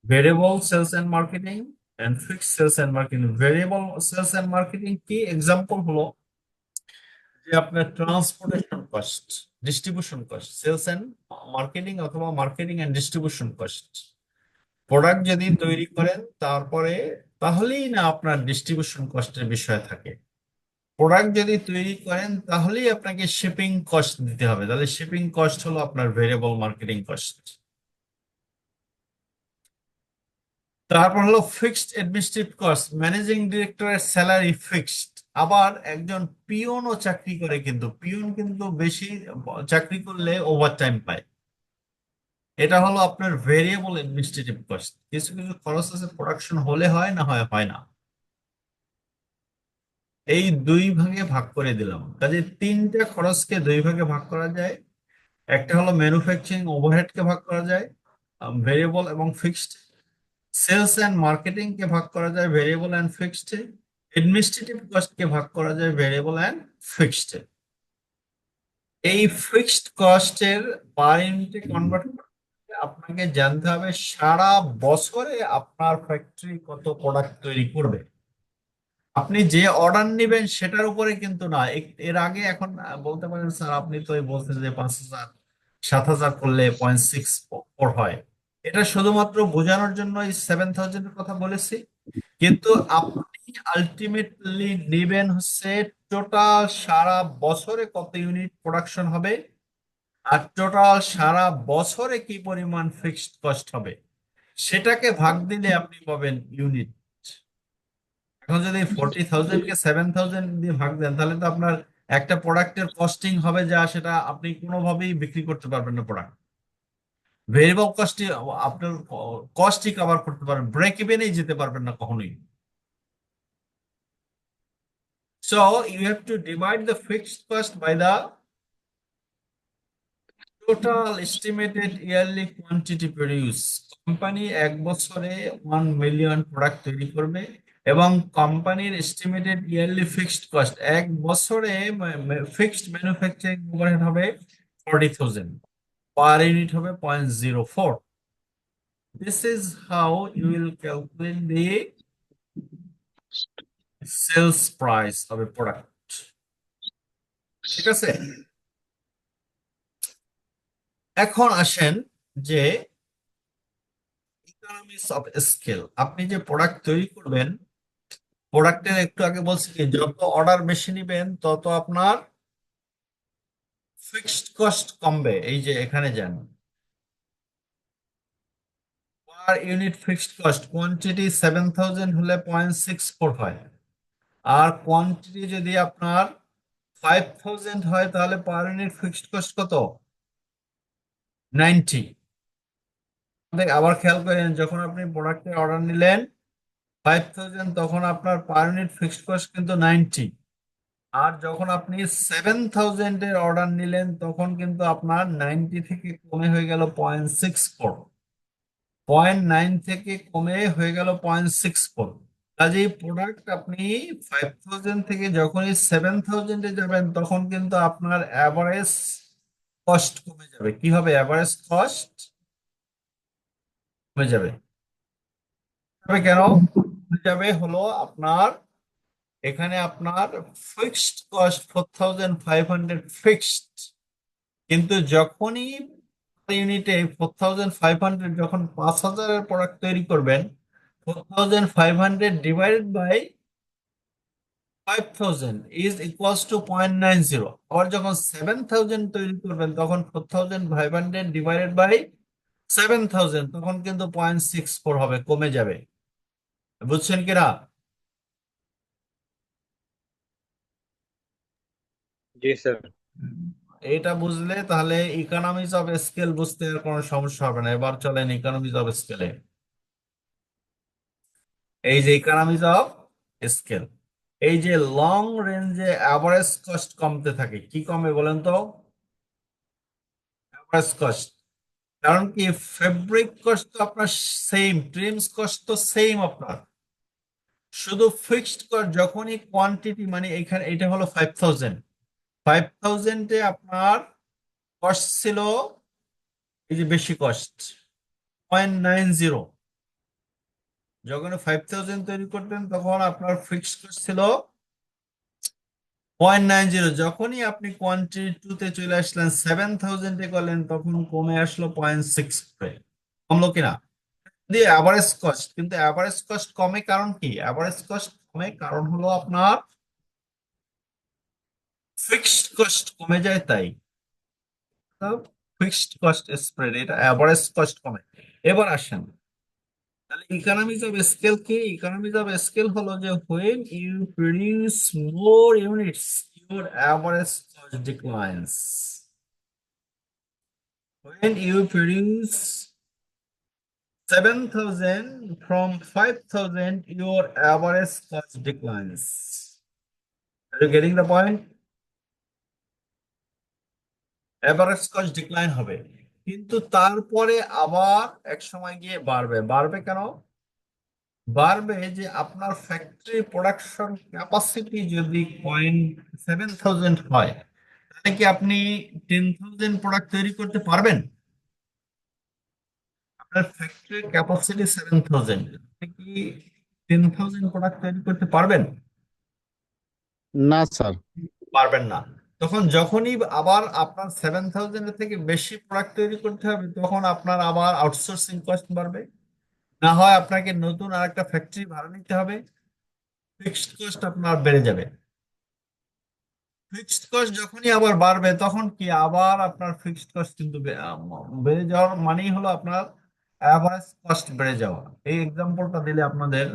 Variable sales and marketing and fixed sales and marketing. Variable sales and marketing কি? এক্সাম্পল হলো যে আপনার transportation cost, distribution cost, sales and marketing অথবা marketing and distribution cost. Product যদি তৈরি করেন তারপরে তাহলেই না আপনার ডিস্ট্রিবিউশন কস্টের বিষয় থাকে। প্রোডাক্ট যদি তৈরি করেন তাহলেই আপনাকে শিপিং কস্ট দিতে হবে, তাহলে শিপিং কস্ট হলো আপনার ভেরিয়েবল মার্কেটিং কস্ট। তারপর হলো ফিক্সড অ্যাডমিনিস্ট্রেটিভ কস্ট, ম্যানেজিং ডিরেক্টরের স্যালারি ফিক্সড। আবার একজন পিওনও চাকরি করে, কিন্তু পিওন কিন্তু বেশি চাকরি করলে ওভারটাইম পায়। এটা হলো আপনার ভেরিয়েবল অ্যাডমিনিস্ট্রেটিভ কস্ট। কিছু কিছু খরচ আছে প্রোডাকশন হলে হয়, না হয় না। এই দুই ভাগে ভাগ করে দিলাম, কাজে তিনটা খরচকে দুই ভাগে ভাগ করা যায়। একটা হলো ম্যানুফ্যাকচারিং ওভারহেডকে ভাগ করা যায় ভেরিয়েবল এবং ফিক্সড। সেলস এন্ড মার্কেটিং কে ভাগ করা যায় variable and fixed. Administrative cost কে ভাগ করা যায় ভেরিয়েবল এন্ড ফিক্সড। এই ফিক্সড কস্টের পার ইউনিটে কনভার্ট করতে আপনাকে জানতে হবে সারা বছরে আপনার ফ্যাক্টরি কত প্রোডাক্ট তৈরি করবে। আপনি যে অর্ডার নেবেন সেটার উপরে কিন্তু না। এর আগে এখন বলতে পারেন স্যার আপনি তো বলছেন যে 5,000 7,000 করলে 0.64 হয়। এটা শুধুমাত্র বোঝানোর জন্য এই 7,000 এর কথা বলেছি, কিন্তু আপনি আলটিমেটলি নেবেন হচ্ছে টোটাল সারা বছরে কত ইউনিট প্রোডাকশন হবে আর টোটাল সারা বছরে কি পরিমাণ ফিক্সড কস্ট হবে, সেটাকে ভাগ দিলে আপনি পাবেন ইউনিট। এখন যদি 40,000 কে 7,000 দিয়ে ভাগ দেন তাহলে তো আপনার একটা প্রোডাক্টের কস্টিং হবে যা সেটা আপনি কোনোভাবেই বিক্রি করতে পারবেন না। প্রোডাক্ট ভেরিয়েবল কস্টই আপনার কস্টই কভার করতে পারবেন, ব্রেক ইভেনেই যেতে পারবেন না কখনোই। So you have to divide the fixed cost by the total estimated yearly quantity produced. Company এক বছরে 1 মিলিয়ন প্রোডাক্ট তৈরি করবে এবং কোম্পানির এস্টিমেটেড ইয়ারলি ফিক্সড কস্ট এক বছরে ফিক্সড ম্যানুফ্যাকচারিং ওভারহেড হবে 40,000, পার ইউনিট হবে 0.04। This is how you will calculate the sales price of a product. ঠিক আছে, এখন আসেন যে ইকোনমিক্স অফ স্কেল। আপনি যে প্রোডাক্ট তৈরি করবেন, প্রোডাক্টের একটু আগে বলছি কি যত অর্ডার বেশি নিবেন তত আপনার ফিক্সড কস্ট কমবে। এই যে এখানে যান, per unit fixed cost quantity 7,000 হলে 0.64 হয়, আর কোয়ান্টিটি যদি আপনার 5000 হয় তাহলে পার ইউনিট ফিক্সড কস্ট কত? 90। আবার খেয়াল করেন, যখন আপনি প্রোডাক্টের অর্ডার নিলেন 5000, তখন আপনার পার ইউনিট ফিক্সড কস্ট কিন্তু 90। আর যখন আপনি 7000 এর অর্ডার নিলেন তখন কিন্তু আপনার 90 থেকে কমে হয়ে গেল 0.64। 0.9 থেকে কমে হয়ে গেল 0.64। কাজেই প্রোডাক্ট আপনি 5000 থেকে যখনই 7000 এ যাবেন তখন কিন্তু আপনার অ্যাভারেজ কস্ট কমে যাবে। কি হবে? অ্যাভারেজ কস্ট কমে যাবে। তবে কেন কমে যাবে? হলো আপনার এখানে আপনার ফিক্সড কস্ট 4500 ফিক্সড, কিন্তু যখনই ইউনিটে 4500, যখন 5000 এর প্রোডাক্ট তৈরি করবেন 4500 divided by 5000 is equals to 0.90। আবার যখন 7000 তৈরি করবেন তখন 4500 ডিভাইডেড বাই 7000, তখন কিন্তু 0.64 হবে, কমে যাবে। বুঝছেন কিনা? জি স্যার। এটা বুঝলে তাহলে ইকোনমিজ অফ স্কেল বুঝতে আর কোনো সমস্যা হবে না। এবার চলেন ইকোনমিজ অফ স্কেলে। এই যে ইকোনমিজ অফ স্কেল, এই যে লং রেঞ্জে অ্যাভারেজ কস্ট কমতে থাকে। কি কমে বলেন তো? Average cost. কারণ কি, ফেব্রিক কস্ট তো আপনার সেম, ট্রিমস কস্ট তো সেম আপনার, শুধু ফিক্সড কস্ট যখনই কোয়ান্টিটি, মানে এখানে এটা হলো 5000, 5000 এ আপনার কস্ট ছিল এই যে বেশি কস্ট 0.90। যখন 5000 তৈরি করতেন তখন আপনার ফিক্সড কস্ট ছিল 0.90। যখনই আপনি কোয়ান্টিটি 2 তে চলে আসলেন, 7000 এ করলেন, তখন কমে আসলো 0.6। কমলো কিনা? দিয়ে অ্যাভারেজ কস্ট, কিন্তু অ্যাভারেজ কস্ট কমে কারণ কি? অ্যাভারেজ কস্ট কমে কারণ হলো আপনার ফিক্সড কস্ট কমে যায়, তাই ফিক্সড কস্ট স্প্রেড, এটা অ্যাভারেজ কস্ট কমে। এবার আসেন, তাহলে ইকোনমিজ অফ স্কেল কি? ইকোনমিজ অফ স্কেল হলো যে when you produce more units your average cost declines. When you produce 7000 from 5000 your average cost declines. Are you getting the point? Average cost decline হবে, কিন্তু তারপরে আবার এক সময় গিয়ে বাড়বে। বাড়বে কেন? বাড়বে যে আপনার ফ্যাক্টরি প্রোডাকশন ক্যাপাসিটি যদি 0.7000 হয়, তাহলে কি আপনি 10000 প্রোডাক্ট তৈরি করতে পারবেন? আপনার ফ্যাক্টরি ক্যাপাসিটি 7000, আপনি কি 10000 প্রোডাক্ট তৈরি করতে পারবেন? না স্যার। পারবেন না। তখন যখনই আবার আপনার 7000 এর থেকে বেশি প্রোডাক্ট তৈরি করতে হবে, তখন আপনার আবার আউটসোর্সিং কস্ট বাড়বে, না হয় আপনাকে নতুন আরেকটা ফ্যাক্টরি ভাড়া নিতে হবে, ফিক্সড কস্ট আপনার বেড়ে যাবে। ফিক্সড কস্ট যখনই আবার বাড়বে তখন কি আবার আপনার ফিক্সড কস্ট কিন্তু বেড়ে যাওয়ার মানেই হলো আপনার অ্যাভারেজ কস্ট বেড়ে যাওয়া। এই এক্সাম্পলটা দিলে আপনাদের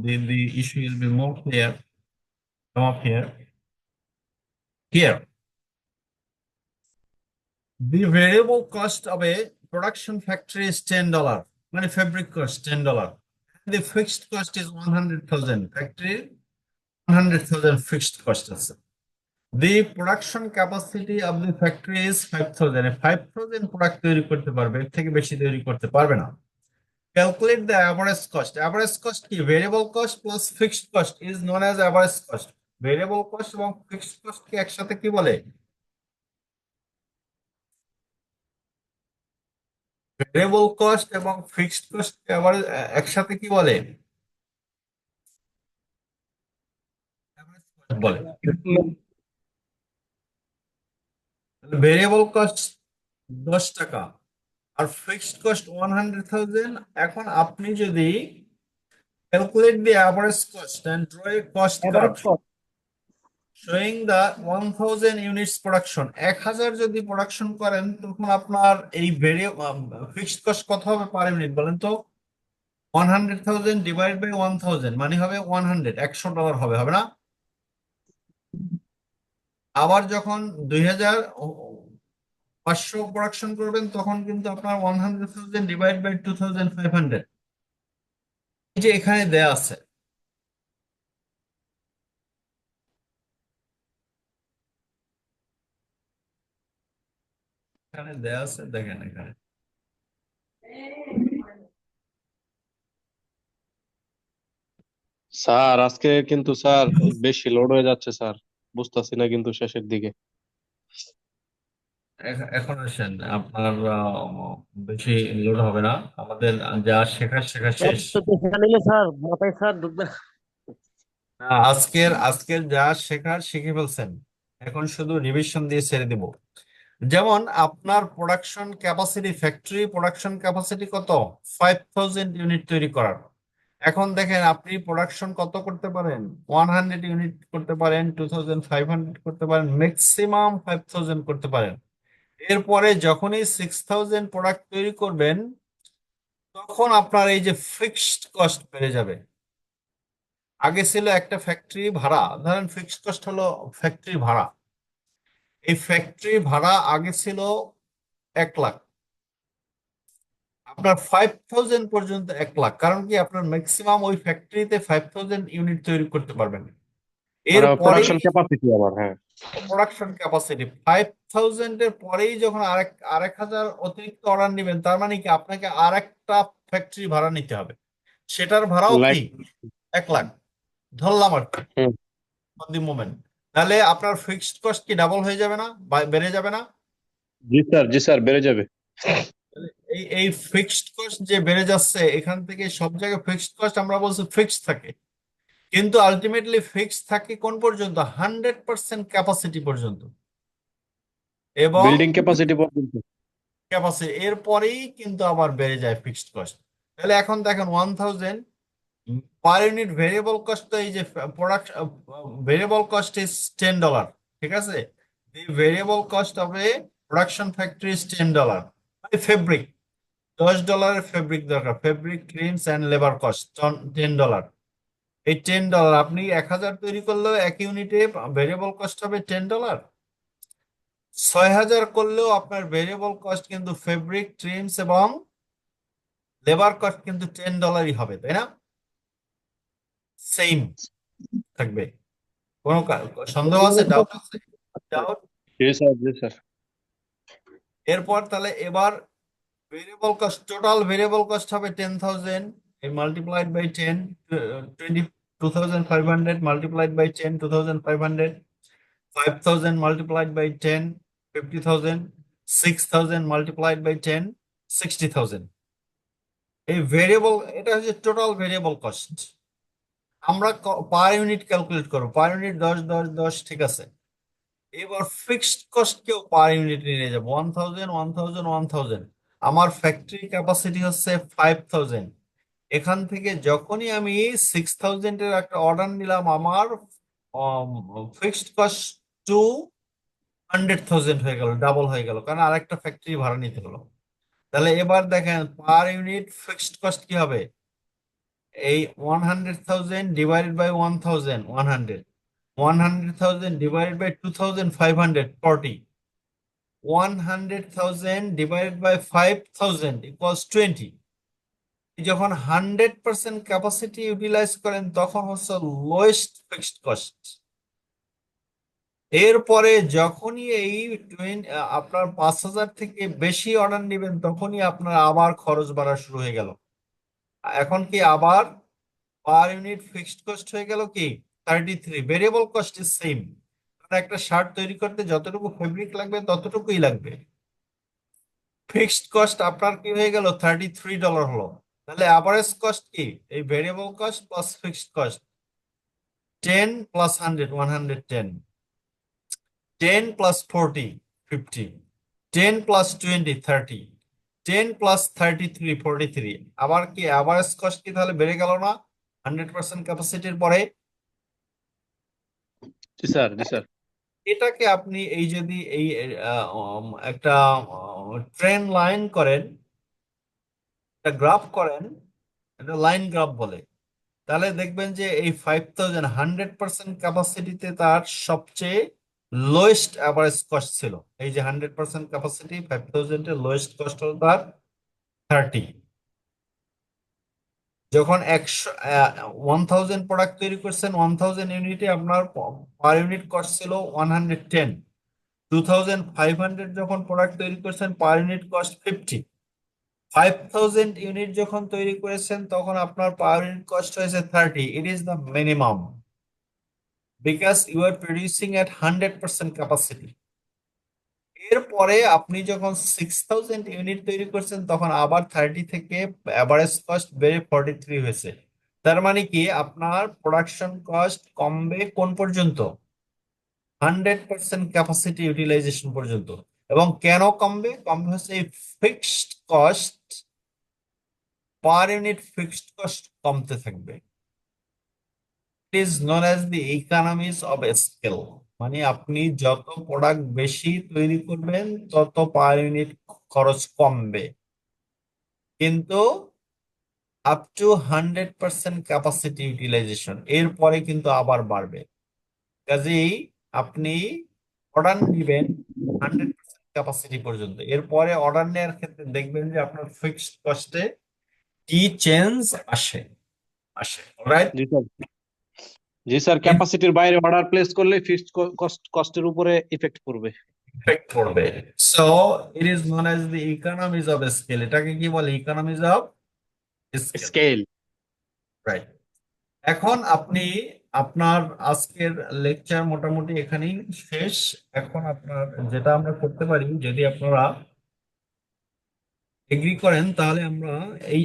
the the issue will be more clear. Come up here. Here the variable cost of a production factory is $10, মানে fabric cost $10, the fixed cost is 100,000, factory 100,000 fixed cost আছে। The production capacity of the factory is 5000, 5000 product তৈরি করতে পারবে, এর থেকে বেশি তৈরি করতে পারবে না। Calculate the average cost. Average cost কি? Variable cost plus fixed cost is known as average cost. Variable cost এবং fixed cost কে একসাথে কি বলে? ভেরিয়েবল কস্ট এবং ফিক্সড কস্ট আবার একসাথে কি বলে? বলে। ভেরিয়েবল কস্ট 10 টাকা আর ফিক্সড কস্ট 100,000। এখন আপনি যদি calculate the average cost and draw a cost curve showing the 1000 units production, 1000 যদি প্রোডাকশন করেন তখন আপনার এই ফিক্সড কস্ট কত হবে পার ইউনিট বলেন তো? 100,000 ডিভাইড বাই 1,000 মানে হবে 100 হবে হবে না? আবার যখন 2,500 প্রোডাকশন করবেন তখন কিন্তু আপনার 100,000 ডিভাইড বাই 2,500 এই যে এখানে দেয়া আছে। এখানে দেয়া আছে, দেখেন এখানে। স্যার আজকে কিন্তু স্যার বেশি লোড হয়ে যাচ্ছে স্যার, বুঝতেছি না কিন্তু শেষের দিকে। এখন আসেন, আপনার বেশি লোড হবে না, আমাদের যা শেখা শেখা শেষ। এত দেখা নিলে স্যার মাথায় স্যার ঢুকবে না। আজকের যা শেখার শিখে ফেলছেন, এখন শুধু রিভিশন দিয়ে ছেড়ে দিব। যেমন আপনার production capacity, factory production capacity কত? 5,000 ইউনিট তৈরি করার। এখন দেখেন আপনি প্রোডাকশন কত করতে পারেন? 100 ইউনিট করতে পারেন, 2,500 করতে পারেন, ম্যাক্সিমাম 5,000 করতে পারেন। এরপরে যখনই 6,000 প্রোডাক্ট তৈরি করবেন তখন আপনার এই যে ফিক্সড কস্ট বেড়ে যাবে। আগে ছিল একটা ফ্যাক্টরি ভাড়া, ধরেন ফিক্সড কস্ট হলো ফ্যাক্টরি ভাড়া। এই ফ্যাক্টরি ভাড়া আগে ছিল 1 লাখ, আপনার 5,000 পর্যন্ত 1 লাখ। কারণ কি, আপনার ম্যাক্সিমাম ওই ফ্যাক্টরিতে 5,000 ইউনিট তৈরি করতে পারবেন। মানে এরপরেই প্রোডাকশন ক্যাপাসিটি আমার, হ্যাঁ। প্রোডাকশন ক্যাপাসিটি 5,000 এর পরেই যখন আরেক হাজার অতিরিক্ত অর্ডার নেবেন, তার মানে কি আপনাকে আরেকটা ফ্যাক্টরি ভাড়া নিতে হবে, সেটার ভাড়াও লাইক, কি 1 লাখ ধরলাম আর কি, হুম। For the moment. তাহলে আপনার ফিক্সড কস্ট কি ডাবল হয়ে যাবে না, বা বেড়ে যাবে না? জি স্যার, জি স্যার, বেড়ে যাবে। এই ফিক্সড কস্ট যে বেড়ে যাচ্ছে, এখান থেকে সব জায়গায় ফিক্সড কস্ট আমরা বলছি ফিক্সড থাকে, কিন্তু আলটিমেটলি ফিক্সড থাকে কোন পর্যন্ত? 100% ক্যাপাসিটি পর্যন্ত। এবং বিল্ডিং ক্যাপাসিটি পর্যন্ত। ক্যাপাসিটি এরপরেই কিন্তু আবার বেড়ে যায় ফিক্সড কস্ট। তাহলে এখন দেখেন 1,000 পার ইউনিট ভেরিয়েবল কস্ট, তো এই যে প্রোডাক্ট ভেরিয়েবল কস্ট ইজ $10, ঠিক আছে? The variable cost of a production factory is $10। Fabric $10 fabric দরকার, fabric trims and labour cost $10। এই $10 আপনি 1,000 তৈরি করলেও এক ইউনিটে ভেরিয়েবল কস্ট হবে $10। 6,000 করলেও আপনার ভেরিয়েবল কস্ট কিন্তু ফেব্রিক, ট্রিমস এবং লেবার কস্ট কিন্তু $10 হবে, তাই না? সেম থাকবে। কোনো সন্দেহ আছে, ডাউট আছে? ডাউট? জি স্যার, জি স্যার। এরপর তাহলে এবার variable cost, total variable cost হবে 10,000 multiplied by 10, 2,500 multiplied by 10, 2,500, 5,000 multiplied by 10, 50,000, 6,000 multiplied by 10, 60,000। এই ভেরিয়েবল, এটা হচ্ছে টোটাল ভেরিয়েবল কস্ট। আমরা পার ইউনিট ক্যালকুলেট করবো, পার ইউনিট 10 10 10, ঠিক আছে। এবার ফিক্সড কস্ট কেও পার ইউনিট নিয়ে যাবো, 1,000 1,000 1,000। আমার ফ্যাক্টরি ক্যাপাসিটি হচ্ছে 5,000। এখান থেকে যখনই আমি 6,000 এর একটা অর্ডার নিলাম, আমার ফিক্সড কস্ট টু 100,000 হয়ে গেল, ডাবল হয়ে গেল, কারণ আরেকটা ফ্যাক্টরি ভাড়া নিতে হলো। তাহলে এবার দেখেন পার ইউনিট ফিক্সড কস্ট কি হবে? এই 100,000 divided by 1,000, 100,000 divided by 2,500, 40, 100,000 divided by 5,000 equals 20। যখন 100% ক্যাপাসিটি ইউটিলাইজ করেন তখন হচ্ছে লোয়েস্ট ফিক্সড কস্ট। এরপরে যখনই এই আপনার 5,000 থেকে বেশি অর্ডার নেবেন তখনই আপনার আবার খরচ বাড়া শুরু হয়ে গেল। এখন কি আবার পার ইউনিট ফিক্সড কস্ট হয়ে গেল কি 33, ভেরিয়েবল কস্ট ইজ সেম। একটা শার্ট তৈরি করতে যতটুকু ফেব্রিক লাগবে ততটুকুই লাগবে। ফিক্সড কস্ট আপনার কি হয়ে গেল $33 হলো। তাহলে অ্যাভারেজ কস্ট কি? এই variable cost plus fixed cost, 10 plus 100, 110, 10 plus 40, 50, 10 plus 20, 30, 10 plus 33, 43। আবার কি অ্যাভারেজ কস্ট কি তাহলে বেড়ে গেল না 100% ক্যাপাসিটির পরে? জি স্যার, জি স্যার। এটাকে আপনি এই যদি এই একটা ট্রেন লাইন করেন, একটা গ্রাফ করেন, এটা লাইন গ্রাফ বলে। তাহলে দেখবেন যে এই 5000 100% ক্যাপাসিটিতে তার সবচেয়ে লোয়েস্ট অ্যাভারেজ কস্ট ছিল। এই যে 100% ক্যাপাসিটি 5000 এর লোয়েস্ট কস্ট হলো তার 30। যখন 1000 প্রোডাক্ট তৈরি করছেন 1000 ইউনিটে আপনার পার ইউনিট কস্ট ছিল 110। 2500 যখন প্রোডাক্ট তৈরি করছেন পার ইউনিট কস্ট 50। 5000 ইউনিট যখন তৈরি করেছেন তখন আপনার পার ইউনিট কস্ট হয়েছে 30। It is the minimum because you are producing at 100% capacity. এরপরে আপনি যখন 6000 ইউনিট তৈরি করছেন তখন আবার 30 থেকে অ্যাভারেজ কস্ট বেড়ে 43 হয়েছে। তার মানে কি আপনার প্রোডাকশন কস্ট কমবে কোন পর্যন্ত? 100% ক্যাপাসিটি ইউটিলাইজেশন পর্যন্ত। এবং কেন কমবে? কমবে হচ্ছে এই fixed cost, per unit fixed cost কমতে থাকবে। It is known as the economies of scale. মানে আপনি যত প্রোডাক্ট বেশি তৈরি করবেন তত পার ইউনিট খরচ কমবে, কিন্তু আপ টু 100% ক্যাপাসিটি ইউটিলাইজেশন এরপরে কিন্তু আবার বাড়বে। কাজেই আপনি অর্ডার নিবেন 100% ক্যাপাসিটি পর্যন্ত, এরপরে অর্ডার নেওয়ার ক্ষেত্রে দেখবেন যে আপনার ফিক্সড কস্টে কি চেঞ্জ আসে আসে রাইট। জি স্যার, জি স্যার, ক্যাপাসিটির বাইরে অর্ডার প্লেস করলে ফিক্সড কস্টের উপরে ইফেক্ট পড়বে। ইফেক্ট পড়বে। So it is known as the economies of scale. এটাকে কি বলে? Economies of scale, scale. Right. এখন আপনি আপনার আজকের লেকচার মোটামুটি এখানেই শেষ। এখন আপনার যেটা আমরা করতে পারি, যদি আপনারা এগ্রি করেন তাহলে আমরা এই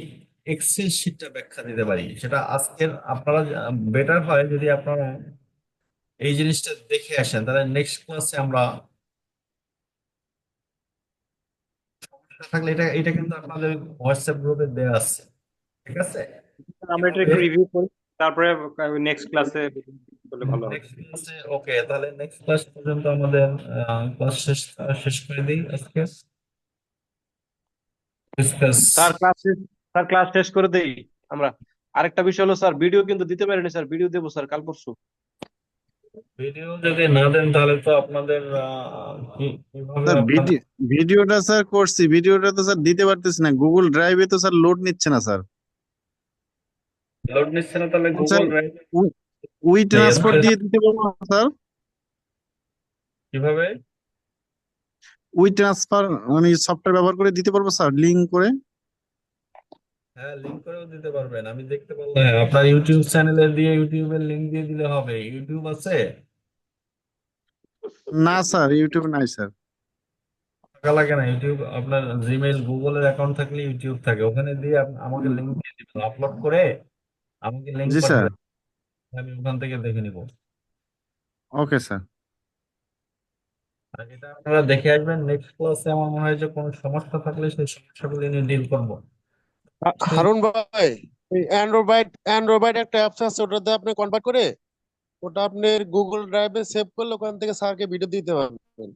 এক্সেল শিটটা ব্যাখ্যা দিতে পারি। সেটা আজকের আপনারা বেটার হয় যদি আপনারা এই জিনিসটা দেখে আসেন, তাহলে নেক্সট ক্লাসে আমরা থাকলে এটা এটা কিন্তু আপনাদের হোয়াটসঅ্যাপ গ্রুপে দেওয়া আছে, ঠিক আছে? আমরা এটা একটু রিভিউ করি, তারপরে নেক্সট ক্লাসে বলে ভালো হবে। নেক্সট ক্লাসে ওকে, তাহলে নেক্সট ক্লাস পর্যন্ত আমাদের ক্লাস শেষ শেষ করে দিই আজকে। ডিসকাস স্যার ক্লাস শেষ করে দেই আমরা। আরেকটা বিষয় হলো স্যার, ভিডিও কিন্তু দিতে পারিনি স্যার, ভিডিও দেবো স্যার কাল পরশু। ভিডিও যদি না দেন তাহলে তো আপনাদের কিভাবে স্যার আপনাদের ভিডিওটা স্যার করছি, ভিডিওটা তো স্যার দিতে পারতেছি না, গুগল ড্রাইভে তো স্যার লোড নিচ্ছে না স্যার। লোড নিচ্ছে না? তাহলে sir Google drive we transfer দিয়ে দিতে পারবো না স্যার? কিভাবে? উই ট্রান্সফার মানে সফটওয়্যার ব্যবহার করে দিতে পারবো স্যার, লিঙ্ক করে? হ্যাঁ, লিংক করেও দিতে পারবেন, আমি দেখতে পারলাম। হ্যাঁ, আপনার ইউটিউব চ্যানেলে দিয়ে ইউটিউবের লিংক দিয়ে দিলে হবে। ইউটিউব আছে? না স্যার, ইউটিউব নাই স্যার। টাকা লাগে না। ইউটিউব আপনার জিমেইল গুগলের অ্যাকাউন্ট থাকলে ইউটিউব থাকে, ওখানে দিয়ে আমাকে লিংক দিয়ে দিবেন, আপলোড করে আমাকে লিংক জি স্যার, পাঠাবেন, আমি ওখান থেকে দেখে নিব। Okay sir. আর এটা আপনারা দেখে আসবেন। নেক্সট ক্লাসে আমার মনে হয় যে কোনো সমস্যা থাকলে সেই সমস্যাগুলো নিয়ে ডিল করবো। হারুন ভাই, অ্যান্ড্রয়েড একটা অ্যাপস আছে, ওটাতে আপনি কনভার্ট করে ওটা আপনার গুগল ড্রাইভে সেভ করলে ওখান থেকে স্যারকে ভিডিও দিতে পারবেন।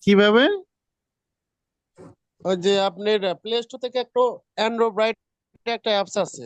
কিভাবে? ওই যে আপনার প্লে স্টোর থেকে একটা অ্যান্ড্রয়েড একটা অ্যাপস আছে,